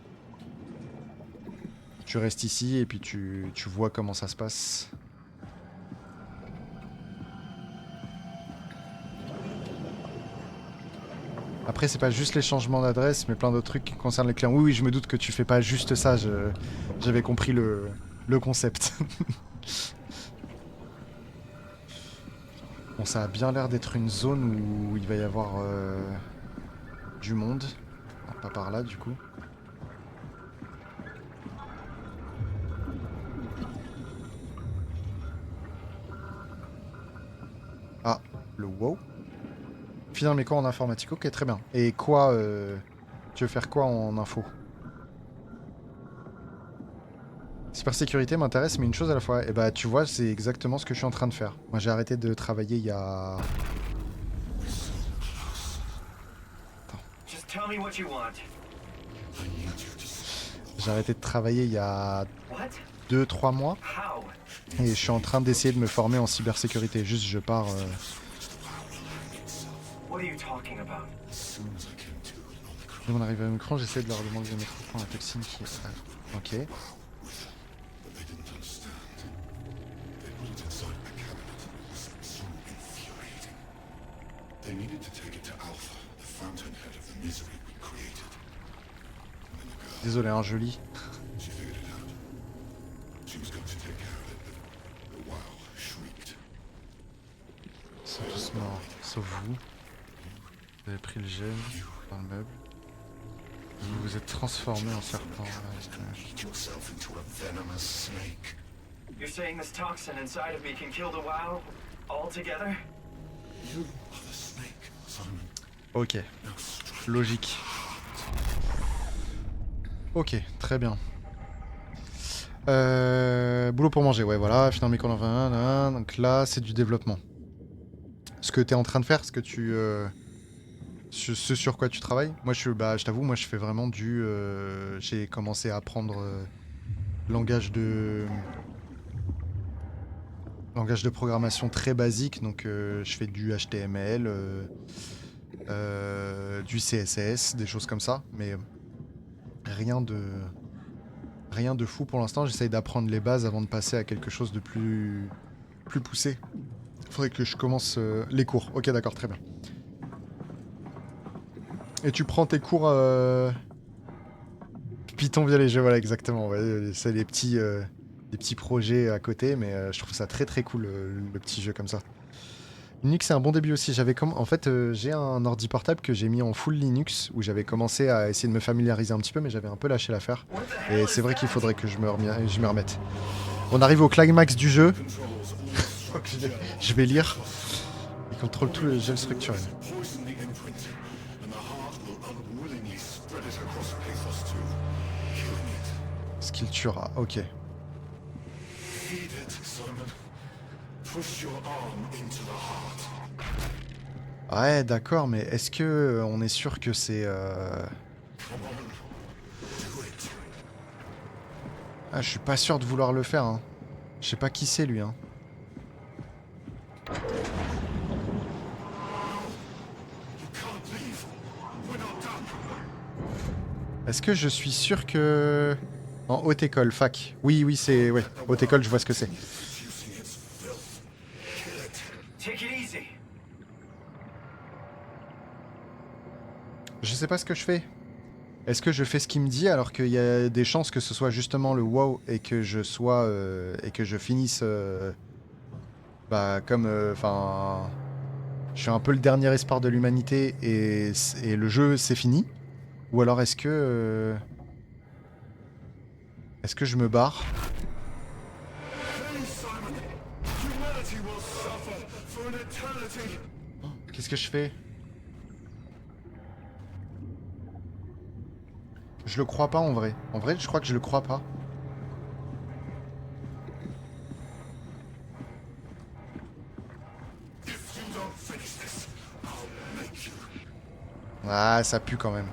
restes ici et puis tu vois comment ça se passe? Après, c'est pas juste les changements d'adresse, mais plein d'autres trucs qui concernent les clients. Oui, oui, je me doute que tu fais pas juste ça. J'avais compris le concept. Bon, ça a bien l'air d'être une zone où il va y avoir du monde. Alors, pas par là, du coup. Ah, le WoW. Finir mes cours en informatique, ok, très bien. Et quoi, tu veux faire quoi en info? Cybersécurité m'intéresse, mais une chose à la fois. Et bah, tu vois, c'est exactement ce que je suis en train de faire. Moi, j'ai arrêté de travailler il y a... J'ai arrêté de travailler il y a 2-3 mois. Et je suis en train d'essayer de me former en cybersécurité. Juste, je pars... Dès mon arrivée à Omicron, j'essaie de leur demander de mettre au point la toxine qui est... Ok. Désolé, hein, je lis. Ils sont tous morts, sauf vous. Vous avez pris le gène dans le meuble. Vous vous êtes transformé en serpent. You're saying this toxin inside of me can kill the WoW altogether? Ok. Logique. Ok, très bien. Boulot pour manger, ouais, voilà. Finir mes cours en 21, donc là, c'est du développement. Ce que tu es en train de faire, ce que tu... ce sur quoi tu travailles. Moi, je t'avoue, moi, je fais vraiment du... j'ai commencé à apprendre langage de programmation très basique. Donc, je fais du HTML, du CSS, des choses comme ça. Mais rien de fou pour l'instant. J'essaye d'apprendre les bases avant de passer à quelque chose de plus poussé. Faudrait que je commence les cours. Ok, d'accord, très bien. Et tu prends tes cours Python via les jeux, voilà, exactement. Ouais, c'est des petits projets à côté, mais je trouve ça très très cool, le petit jeu comme ça. Linux, c'est un bon début aussi. En fait, j'ai un ordi portable que j'ai mis en full Linux, où j'avais commencé à essayer de me familiariser un petit peu, mais j'avais un peu lâché l'affaire. Et c'est vrai qu'il faudrait que je me remette. On arrive au climax du jeu. Je vais lire. Il contrôle tout le gel structurel. Skill tuera, ok. Ouais, d'accord, mais est-ce que on est sûr que c'est... Ah, je suis pas sûr de vouloir le faire, hein. Je sais pas qui c'est, lui, hein. Est-ce que je suis sûr que... En haute école, fac. Oui, oui, c'est... Ouais, haute école, je vois ce que c'est. Je sais pas ce que je fais. Est-ce que je fais ce qu'il me dit alors qu'il y a des chances que ce soit justement le WoW et que je sois... et que je finisse... bah, comme... Enfin... je suis un peu le dernier espoir de l'humanité et le jeu, c'est fini. Ou alors est-ce que... est-ce que je me barre? Oh, qu'est-ce que je fais? Je le crois pas en vrai. En vrai, je crois que je le crois pas. Ah, ça pue quand même.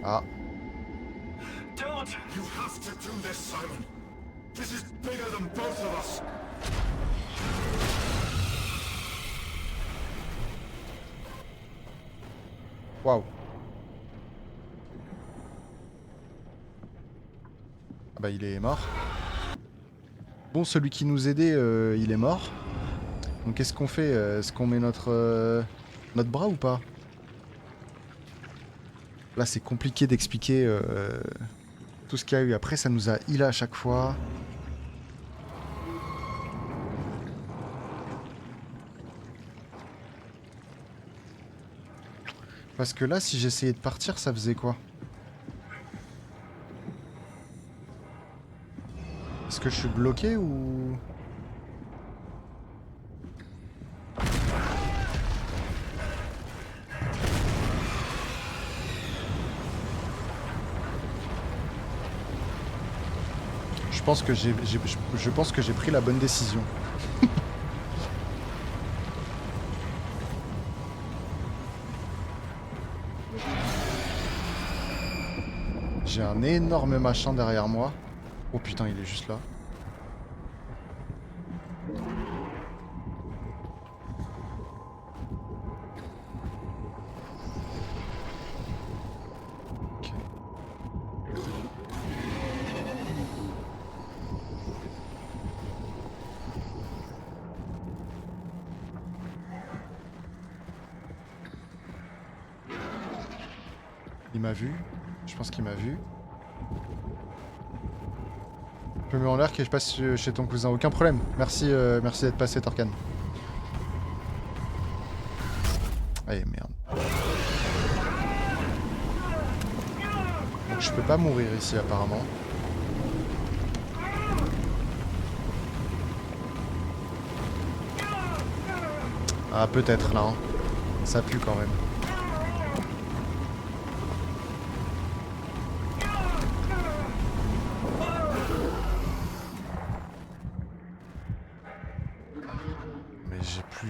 Ah. Don't! You have to do this, Simon. This is bigger than both of us. Waouh. Ah bah il est mort. Bon, celui qui nous aidait, il est mort. Donc qu'est-ce qu'on fait? Est-ce qu'on met notre bras ou pas? Là c'est compliqué d'expliquer tout ce qu'il y a eu. Après ça nous a healé à chaque fois. Parce que là si j'essayais de partir ça faisait quoi? Est-ce que je suis bloqué ou... Je pense que j'ai pris la bonne décision. J'ai un énorme machin derrière moi. Oh putain, il est juste là. Ok. Il m'a vu. Je pense qu'il m'a vu. Je me mets en l'air que je passe chez ton cousin. Aucun problème. Merci, merci d'être passé, Torkan. Allez, merde. Donc je peux pas mourir ici, apparemment. Ah, peut-être, là. Hein. Ça pue quand même.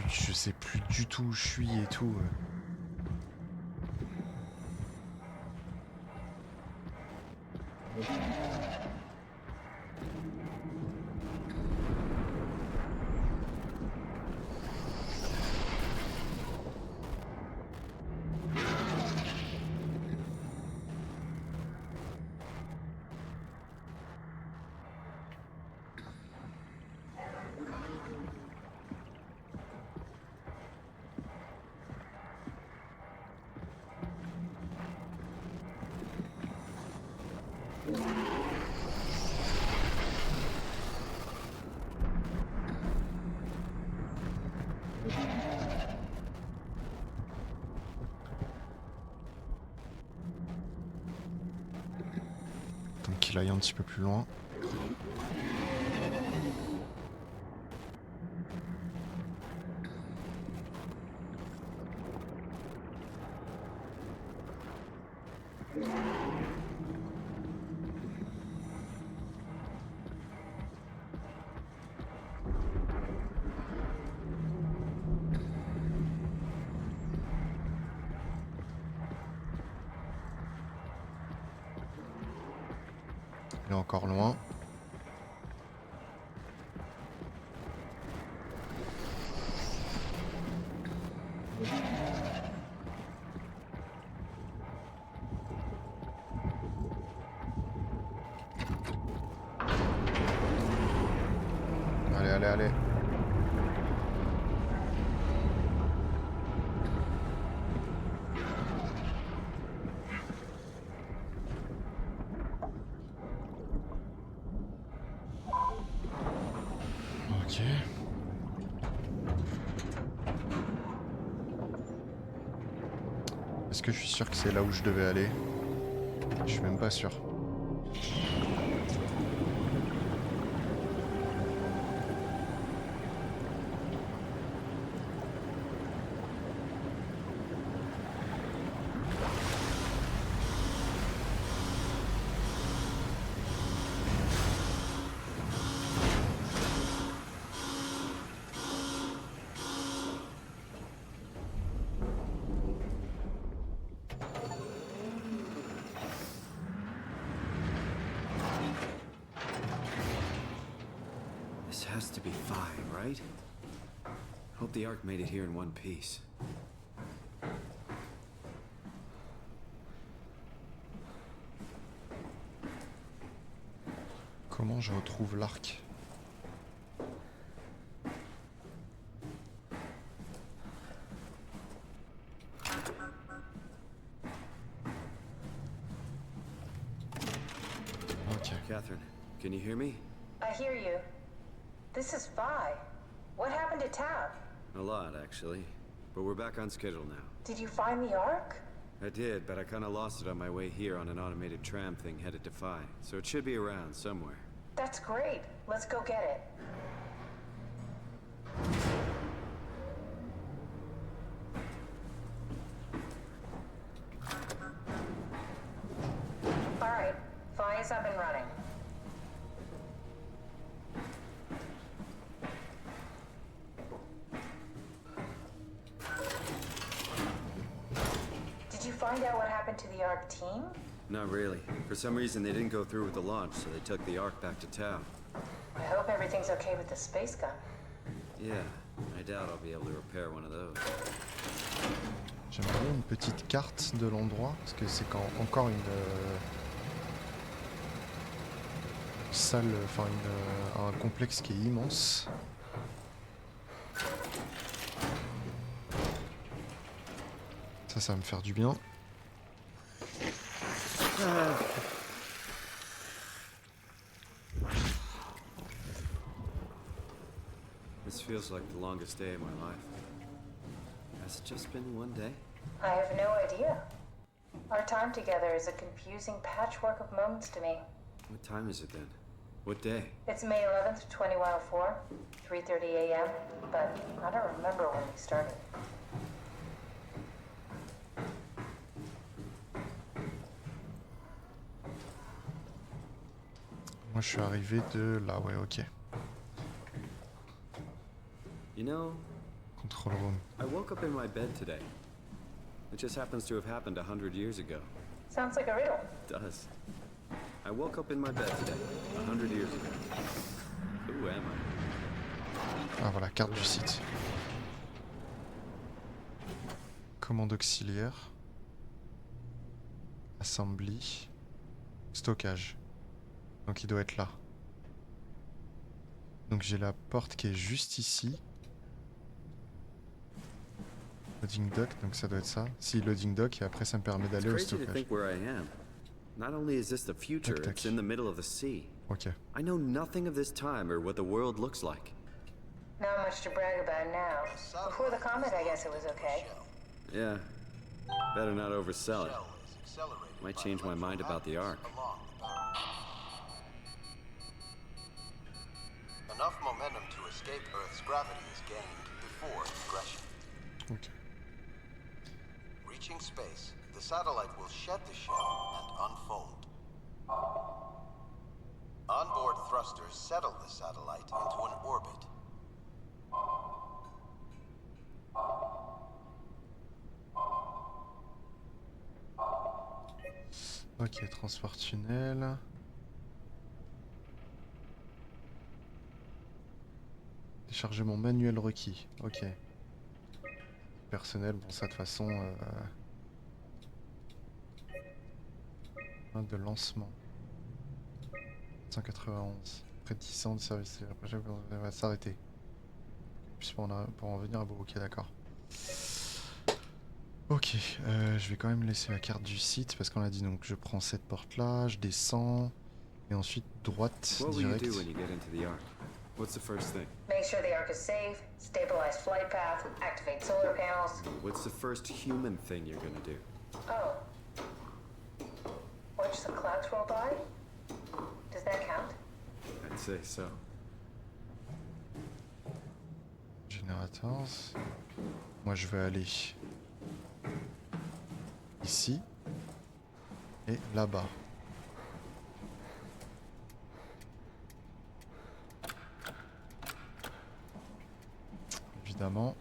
Je sais plus du tout où je suis et tout. Donc qu'il aille un petit peu plus loin. Il est encore loin. Allez, allez, allez. Ok. Est-ce que je suis sûr que c'est là où je devais aller? Je suis même pas sûr. This has to be fine, right? Hope the Ark made it here in one piece. Comment je retrouve l'arc? Ok. Catherine, can you hear me? I hear you. This is Vi. What happened to Tab? A lot, actually. But we're back on schedule now. Did you find the Ark? I did, but I kinda lost it on my way here on an automated tram thing headed to Phi. So it should be around somewhere. That's great. Let's go get it. All right. Vi is up and running. Did you find out what happened to the Ark team? Not really. For some reason, they didn't go through with the launch, so they took the Ark back to town. I hope everything's okay with the space gun. Yeah, I doubt I'll be able to repair one of those. J'aimerais bien une petite carte de l'endroit, parce que c'est encore une salle, enfin un complexe qui est immense. Ça va me faire du bien. This feels like the longest day of my life. Has it just been one day? I have no idea. Our time together is a confusing patchwork of moments to me. What time is it then? What day? It's May 11th, 2104, 3:30 a.m., but I don't remember when we started. Moi je suis arrivé de là, ouais, ok. You know, Control room. I woke up in my bed today. It just happens to have happened 100 years ago. Sounds like a riddle. It does. I woke up in my bed today, 100 years ago. Who am I? Ah voilà, carte du site. Commande auxiliaire. Assembly. Stockage. Donc il doit être là. Donc j'ai la porte qui est juste ici. Loading dock, donc ça doit être ça. Si, loading dock, et après ça me permet d'aller au It's crazy to stockage. think where I am. Not only is this the future, Tac, tac. it's in the middle of the sea. Ok. I know nothing of this time or what the world looks like. Not much to brag about now. Before the comet, I guess it was okay. Yeah, better not oversell it. Might change my mind about the Ark. Enough momentum to escape Earth's gravity is gained before progression. Ok. Reaching space, the satellite will shed the shell and unfold. Onboard thrusters settle the satellite into an orbit. Ok, transport tunnel. Déchargement manuel requis. Ok. Personnel, bon ça de toute façon... de lancement. 191. Prédisant de service. On va s'arrêter. Puis pour en venir à bout. Ok, d'accord. Ok, je vais quand même laisser la carte du site parce qu'on a dit donc je prends cette porte là, je descends et ensuite droite direct. What's the first thing? Make sure the Ark is safe, stabilize flight path, activate solar panels. What's the first human thing you're gonna do? Oh. Watch the clouds roll by? Does that count? I'd say so. Générateurs. Moi je vais aller ici et là-bas. Évidemment.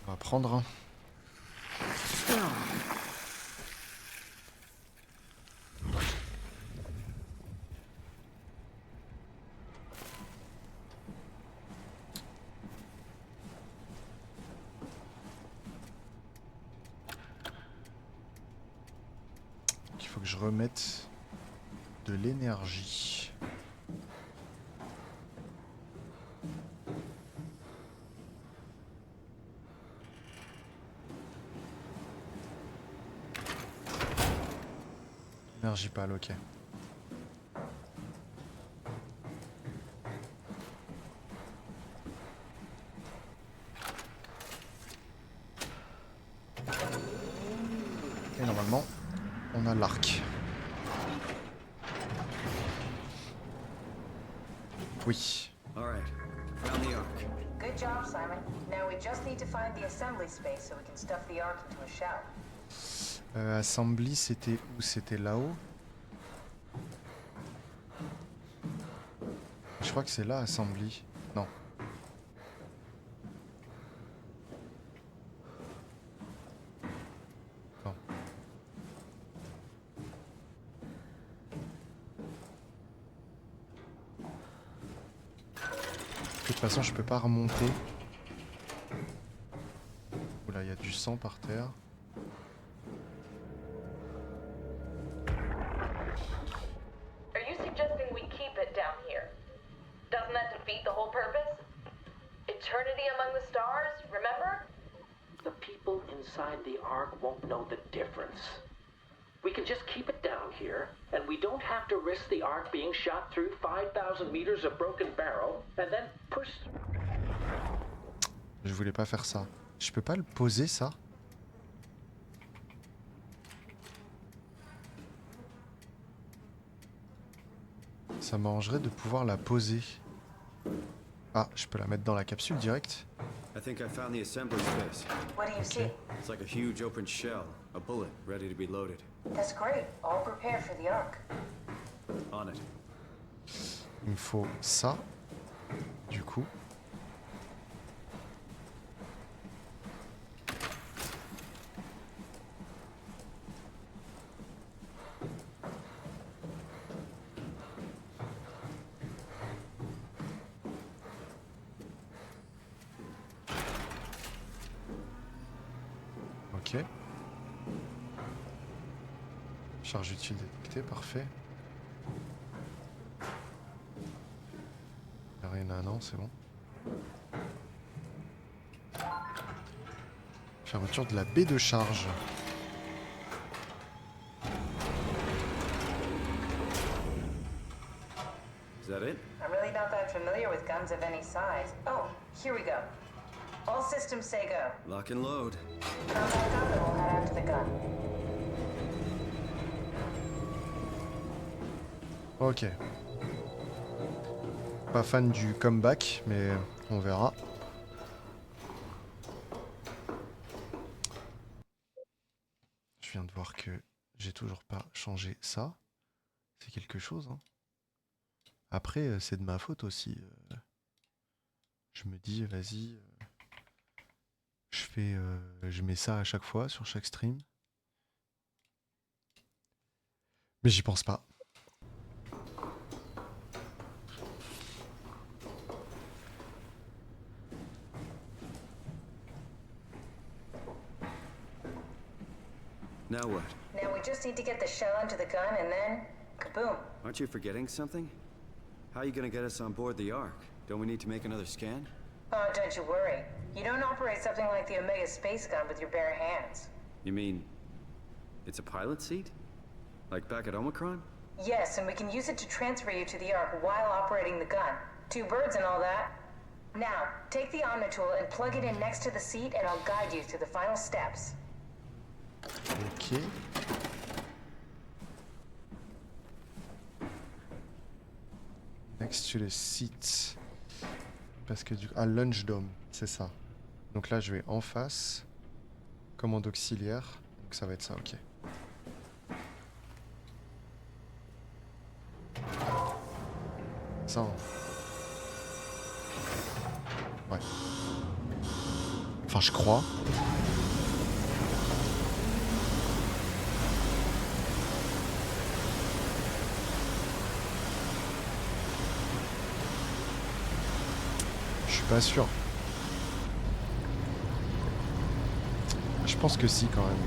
On va prendre un. Il faut que je remette de l'énergie. Énergie pâle, ok. Et normalement, on a l'arc. Oui. All right, found the Ark. Good job, Simon. Now we just need to find the assembly space so we can stuff the Ark into a shell. Assembly, c'était où? C'était là-haut? Je crois que c'est là, Assembly. Non. Non. De toute façon, je peux pas remonter. Oula, il y a du sang par terre. Are you suggesting we keep it down here? Doesn't that defeat the whole purpose? Eternity among the stars, remember? The people inside the Ark won't know the difference. We can just keep it down here, and we don't have to risk the Ark being shot through 5,000 meters of broken barrel, and then push... Je voulais pas faire ça. Je peux pas le poser, ça? Ça m'arrangerait de pouvoir la poser. Ah, je peux la mettre dans la capsule direct. I think I found the assembly space. What do you see? It's like a huge open shell, a bullet ready to be loaded. That's great. All prepared for the Ark. On it. Il me faut ça. Du coup. Ok. Charge utile détectée, parfait. Y'a rien là, non, c'est bon. Fermeture de la baie de charge. Is that it? I'm really not that familiar with guns of any size. Oh, here we go. All systems say go. Lock and load. Come back up and we'll head out to the gun. Ok. Pas fan du comeback, mais on verra. Je viens de voir que j'ai toujours pas changé ça. C'est quelque chose, hein. Après, c'est de ma faute aussi. Je me dis, vas-y, je mets ça à chaque fois sur chaque stream. Mais j'y pense pas. Now what? Now we just need to get the shell into the gun and then, kaboom. Aren't you forgetting something? How are you gonna get us on board the Ark? Don't we need to make another scan? Oh, don't you worry. You don't operate something like the Omega space gun with your bare hands. You mean it's a pilot seat? Like back at Omicron? Yes, and we can use it to transfer you to the Ark while operating the gun. 2 birds and all that. Now, take the Omnitool and plug it in next to the seat and I'll guide you through the final steps. Ok. Next to the seat. Parce que du coup... Ah, Lunch Dome, c'est ça. Donc là, je vais en face. Commande auxiliaire. Donc ça va être ça, ok. Ça, hein. Ouais. Enfin, je crois. Je suis pas sûr. Je pense que si, quand même.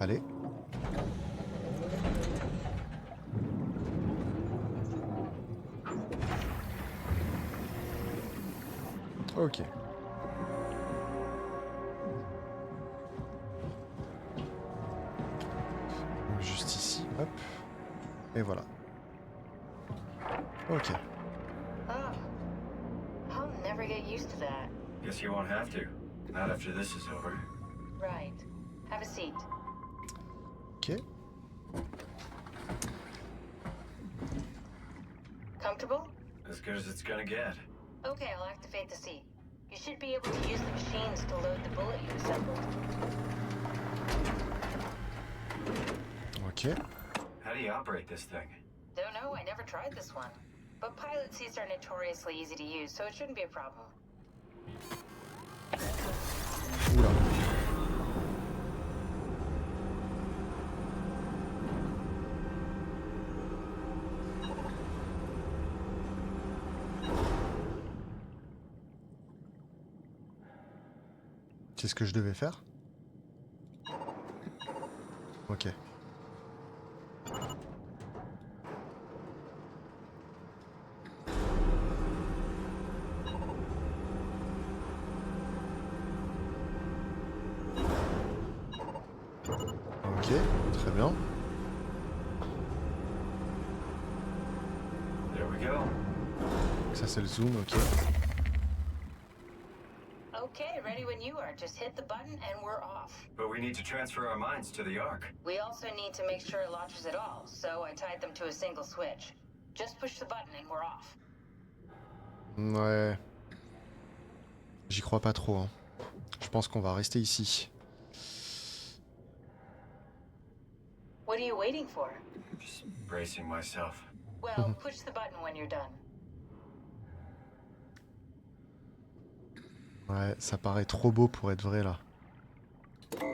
Allez. Ok. Donc juste ici, hop. Et voilà. Ok. Oh. I'll never get used to that. Guess you won't have to. Not after this is over. Right. Have a seat. Ok. Comfortable? As good as it's gonna get. Okay, I'll activate the seat. You should be able to use the machines to load the bullet you assembled. Ok. How do you operate this thing? Don't know, I never tried this one. But pilot seats are notoriously easy to use, so it shouldn't be a problem. Oula. C'est ce que je devais faire? Ok. Ok, très bien. There we go. Ça c'est le zoom, ok. Okay, ready when you are. Just hit the button and we're off. But we need to transfer our minds to the Ark. We also need to make sure it launches at all, so I tied them to a single switch. Just push the button and we're off. Ouais. J'y crois pas trop, hein. Je pense qu'on va rester ici. What are you waiting for? Just bracing myself. Well, push the button when you're done. Ouais, ça paraît trop beau pour être vrai là. Here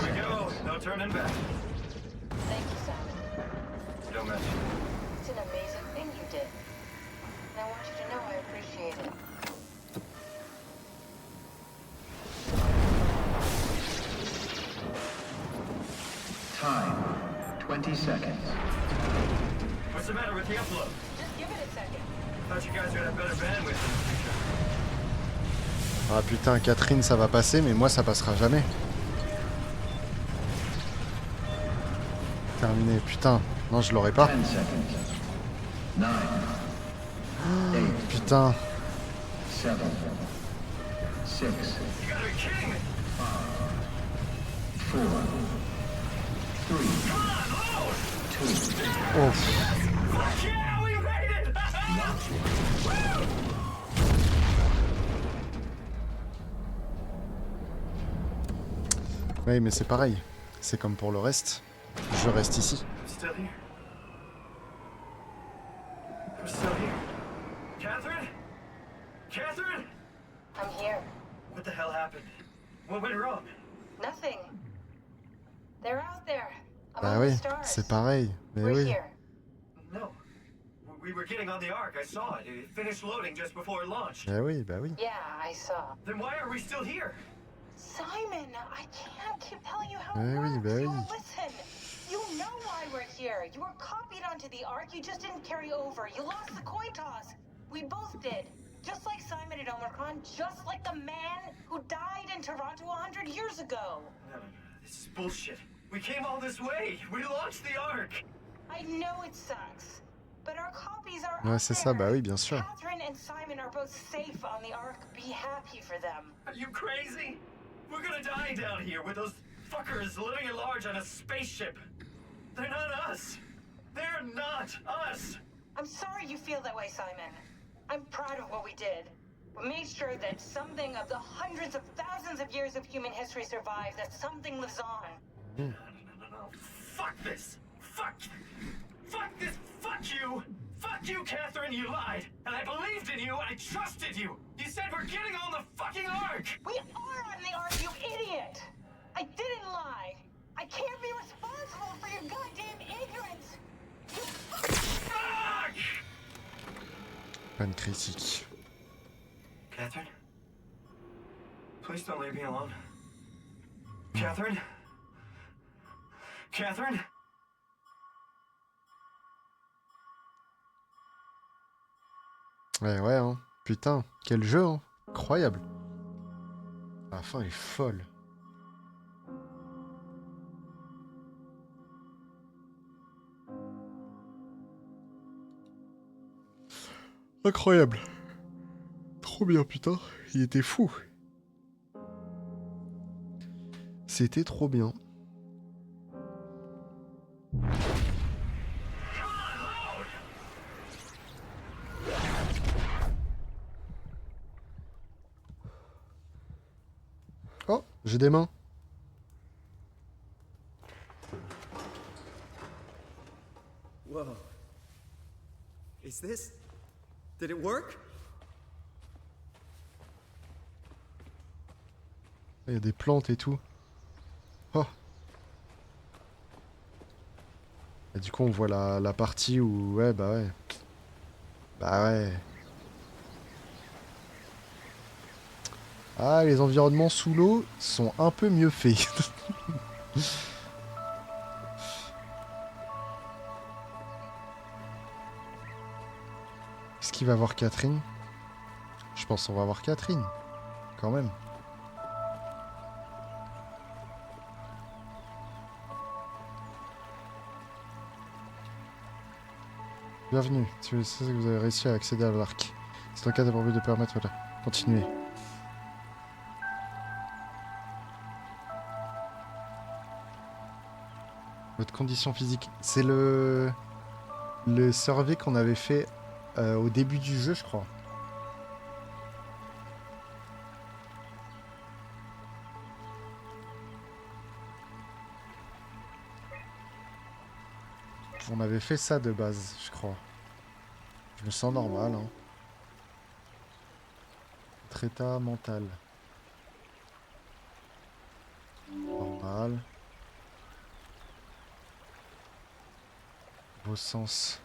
we go. No turning back. Thank you, Simon. Don't mention it. It's an amazing thing you did. And I want you to know I appreciate it. Time, 20 seconds. What's the matter with the upload? Just give it a second. Thought you guys would have better bandwidth in the future. Ah putain, Catherine ça va passer, mais moi ça passera jamais. Terminé, putain. Non, je l'aurais pas. 10 seconds. 9, 8, Putain. 7, 6, 5, 4, 3, 2, Oh. Yeah, we made it! Oui, mais c'est pareil. C'est comme pour le reste. Je reste ici. I'm still here. I'm still here. Catherine? Catherine? I'm here. What the hell happened? What went wrong? Nothing. They're out there. Bah Among oui, the stars. c'est pareil. Mais We're oui. here. No. We were getting on the Ark. I saw it. It finished loading just before it launched. Bah oui, bah oui. Yeah, I saw. Then why are we still here? Simon, I can't keep telling you how Eh it oui, works. bah You oui. listen. You know why we're here. You were copied onto the Ark. You just didn't carry over. You lost the coin toss. We both did. Just like Simon at Omicron, just like the man who died in Toronto 100 years ago. No, this is bullshit. We came all this way. We launched the Ark. I know it sucks, but our copies are Ouais, out c'est ça, there. bah oui, bien sûr. Catherine and Simon are both safe on the Ark. Be happy for them. Are you crazy? We're gonna die down here with those fuckers living at large on a spaceship. They're not us. They're not us. I'm sorry you feel that way, Simon. I'm proud of what we did. We made sure that something of the hundreds of thousands of years of human history survives, that something lives on. No. Fuck this. Fuck this. Fuck you. Fuck you, Catherine. You lied. And I believed in you. I trusted you. You said we're getting on the fucking Ark. We are on the Ark, you idiot! I didn't lie. I can't be responsible for your goddamn ignorance. Fuck! Panne critique. Catherine? Please don't leave me alone. Catherine? Catherine? Ouais, hein. Putain, quel jeu, hein. Incroyable. La fin est folle. Incroyable. Trop bien, putain. Il était fou. C'était trop bien. Oh, j'ai des mains. Whoa. Is this... Did it work? Il y a des plantes et tout. Oh. Et du coup, on voit la partie où... Ouais, bah ouais. Bah ouais. Ah, les environnements sous l'eau sont un peu mieux faits. Est-ce qu'il va voir Catherine? Je pense qu'on va voir Catherine. Quand même. Bienvenue. Si vous savez que vous avez réussi à accéder à l'arc. C'est le cas de permettre... Voilà. Continuez. Votre condition physique. C'est le survey qu'on avait fait au début du jeu, je crois. On avait fait ça de base, je crois. Je me sens normal, hein. Votre état mental. Normal. Vos sens.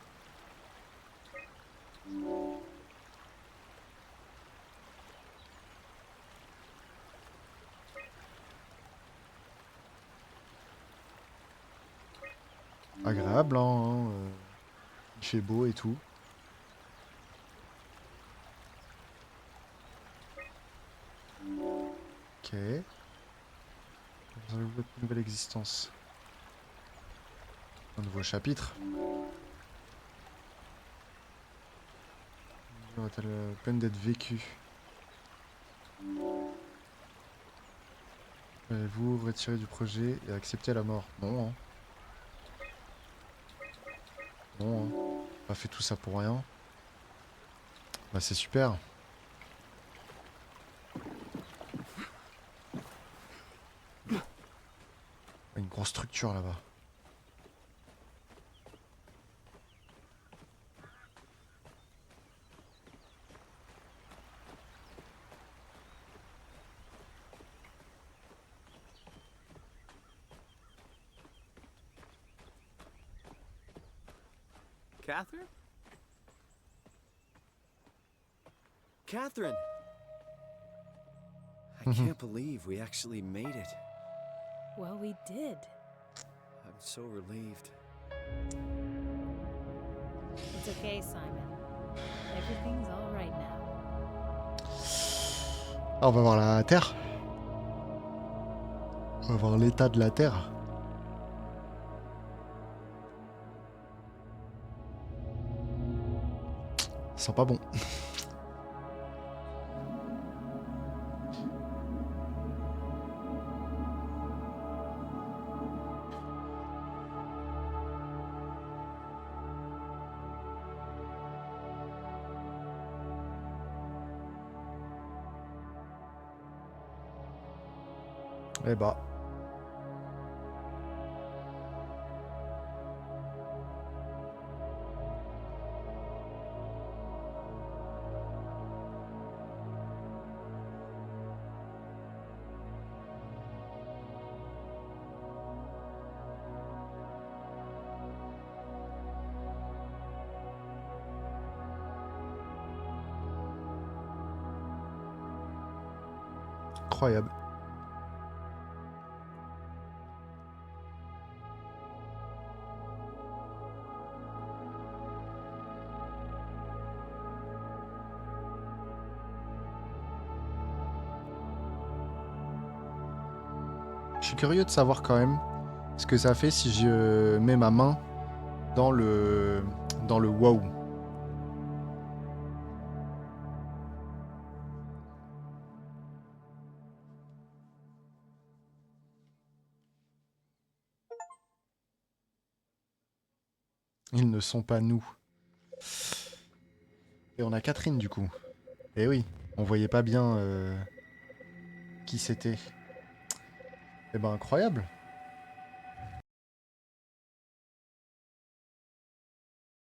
Agréable, hein, il fait beau et tout. Ok. Vous avez votre nouvelle existence. Un nouveau chapitre. A-t-elle la peine d'être vécue? Allez-vous retirer du projet et accepter la mort? Non, hein. Non, hein. Pas fait tout ça pour rien. Bah c'est super. Une grosse structure là-bas. Catherine? Catherine! I can't believe we actually made it. Well, we did. I'm so relieved. It's okay, Simon. Everything's all right now. Ah, on va voir la Terre. On va voir l'état de la Terre. Ça sent pas bon. Eh bah. Incroyable. Je suis curieux de savoir quand même ce que ça fait si je mets ma main dans le wow. Ils ne sont pas nous. Et on a Catherine du coup. Eh oui, on voyait pas bien qui c'était. Eh ben incroyable.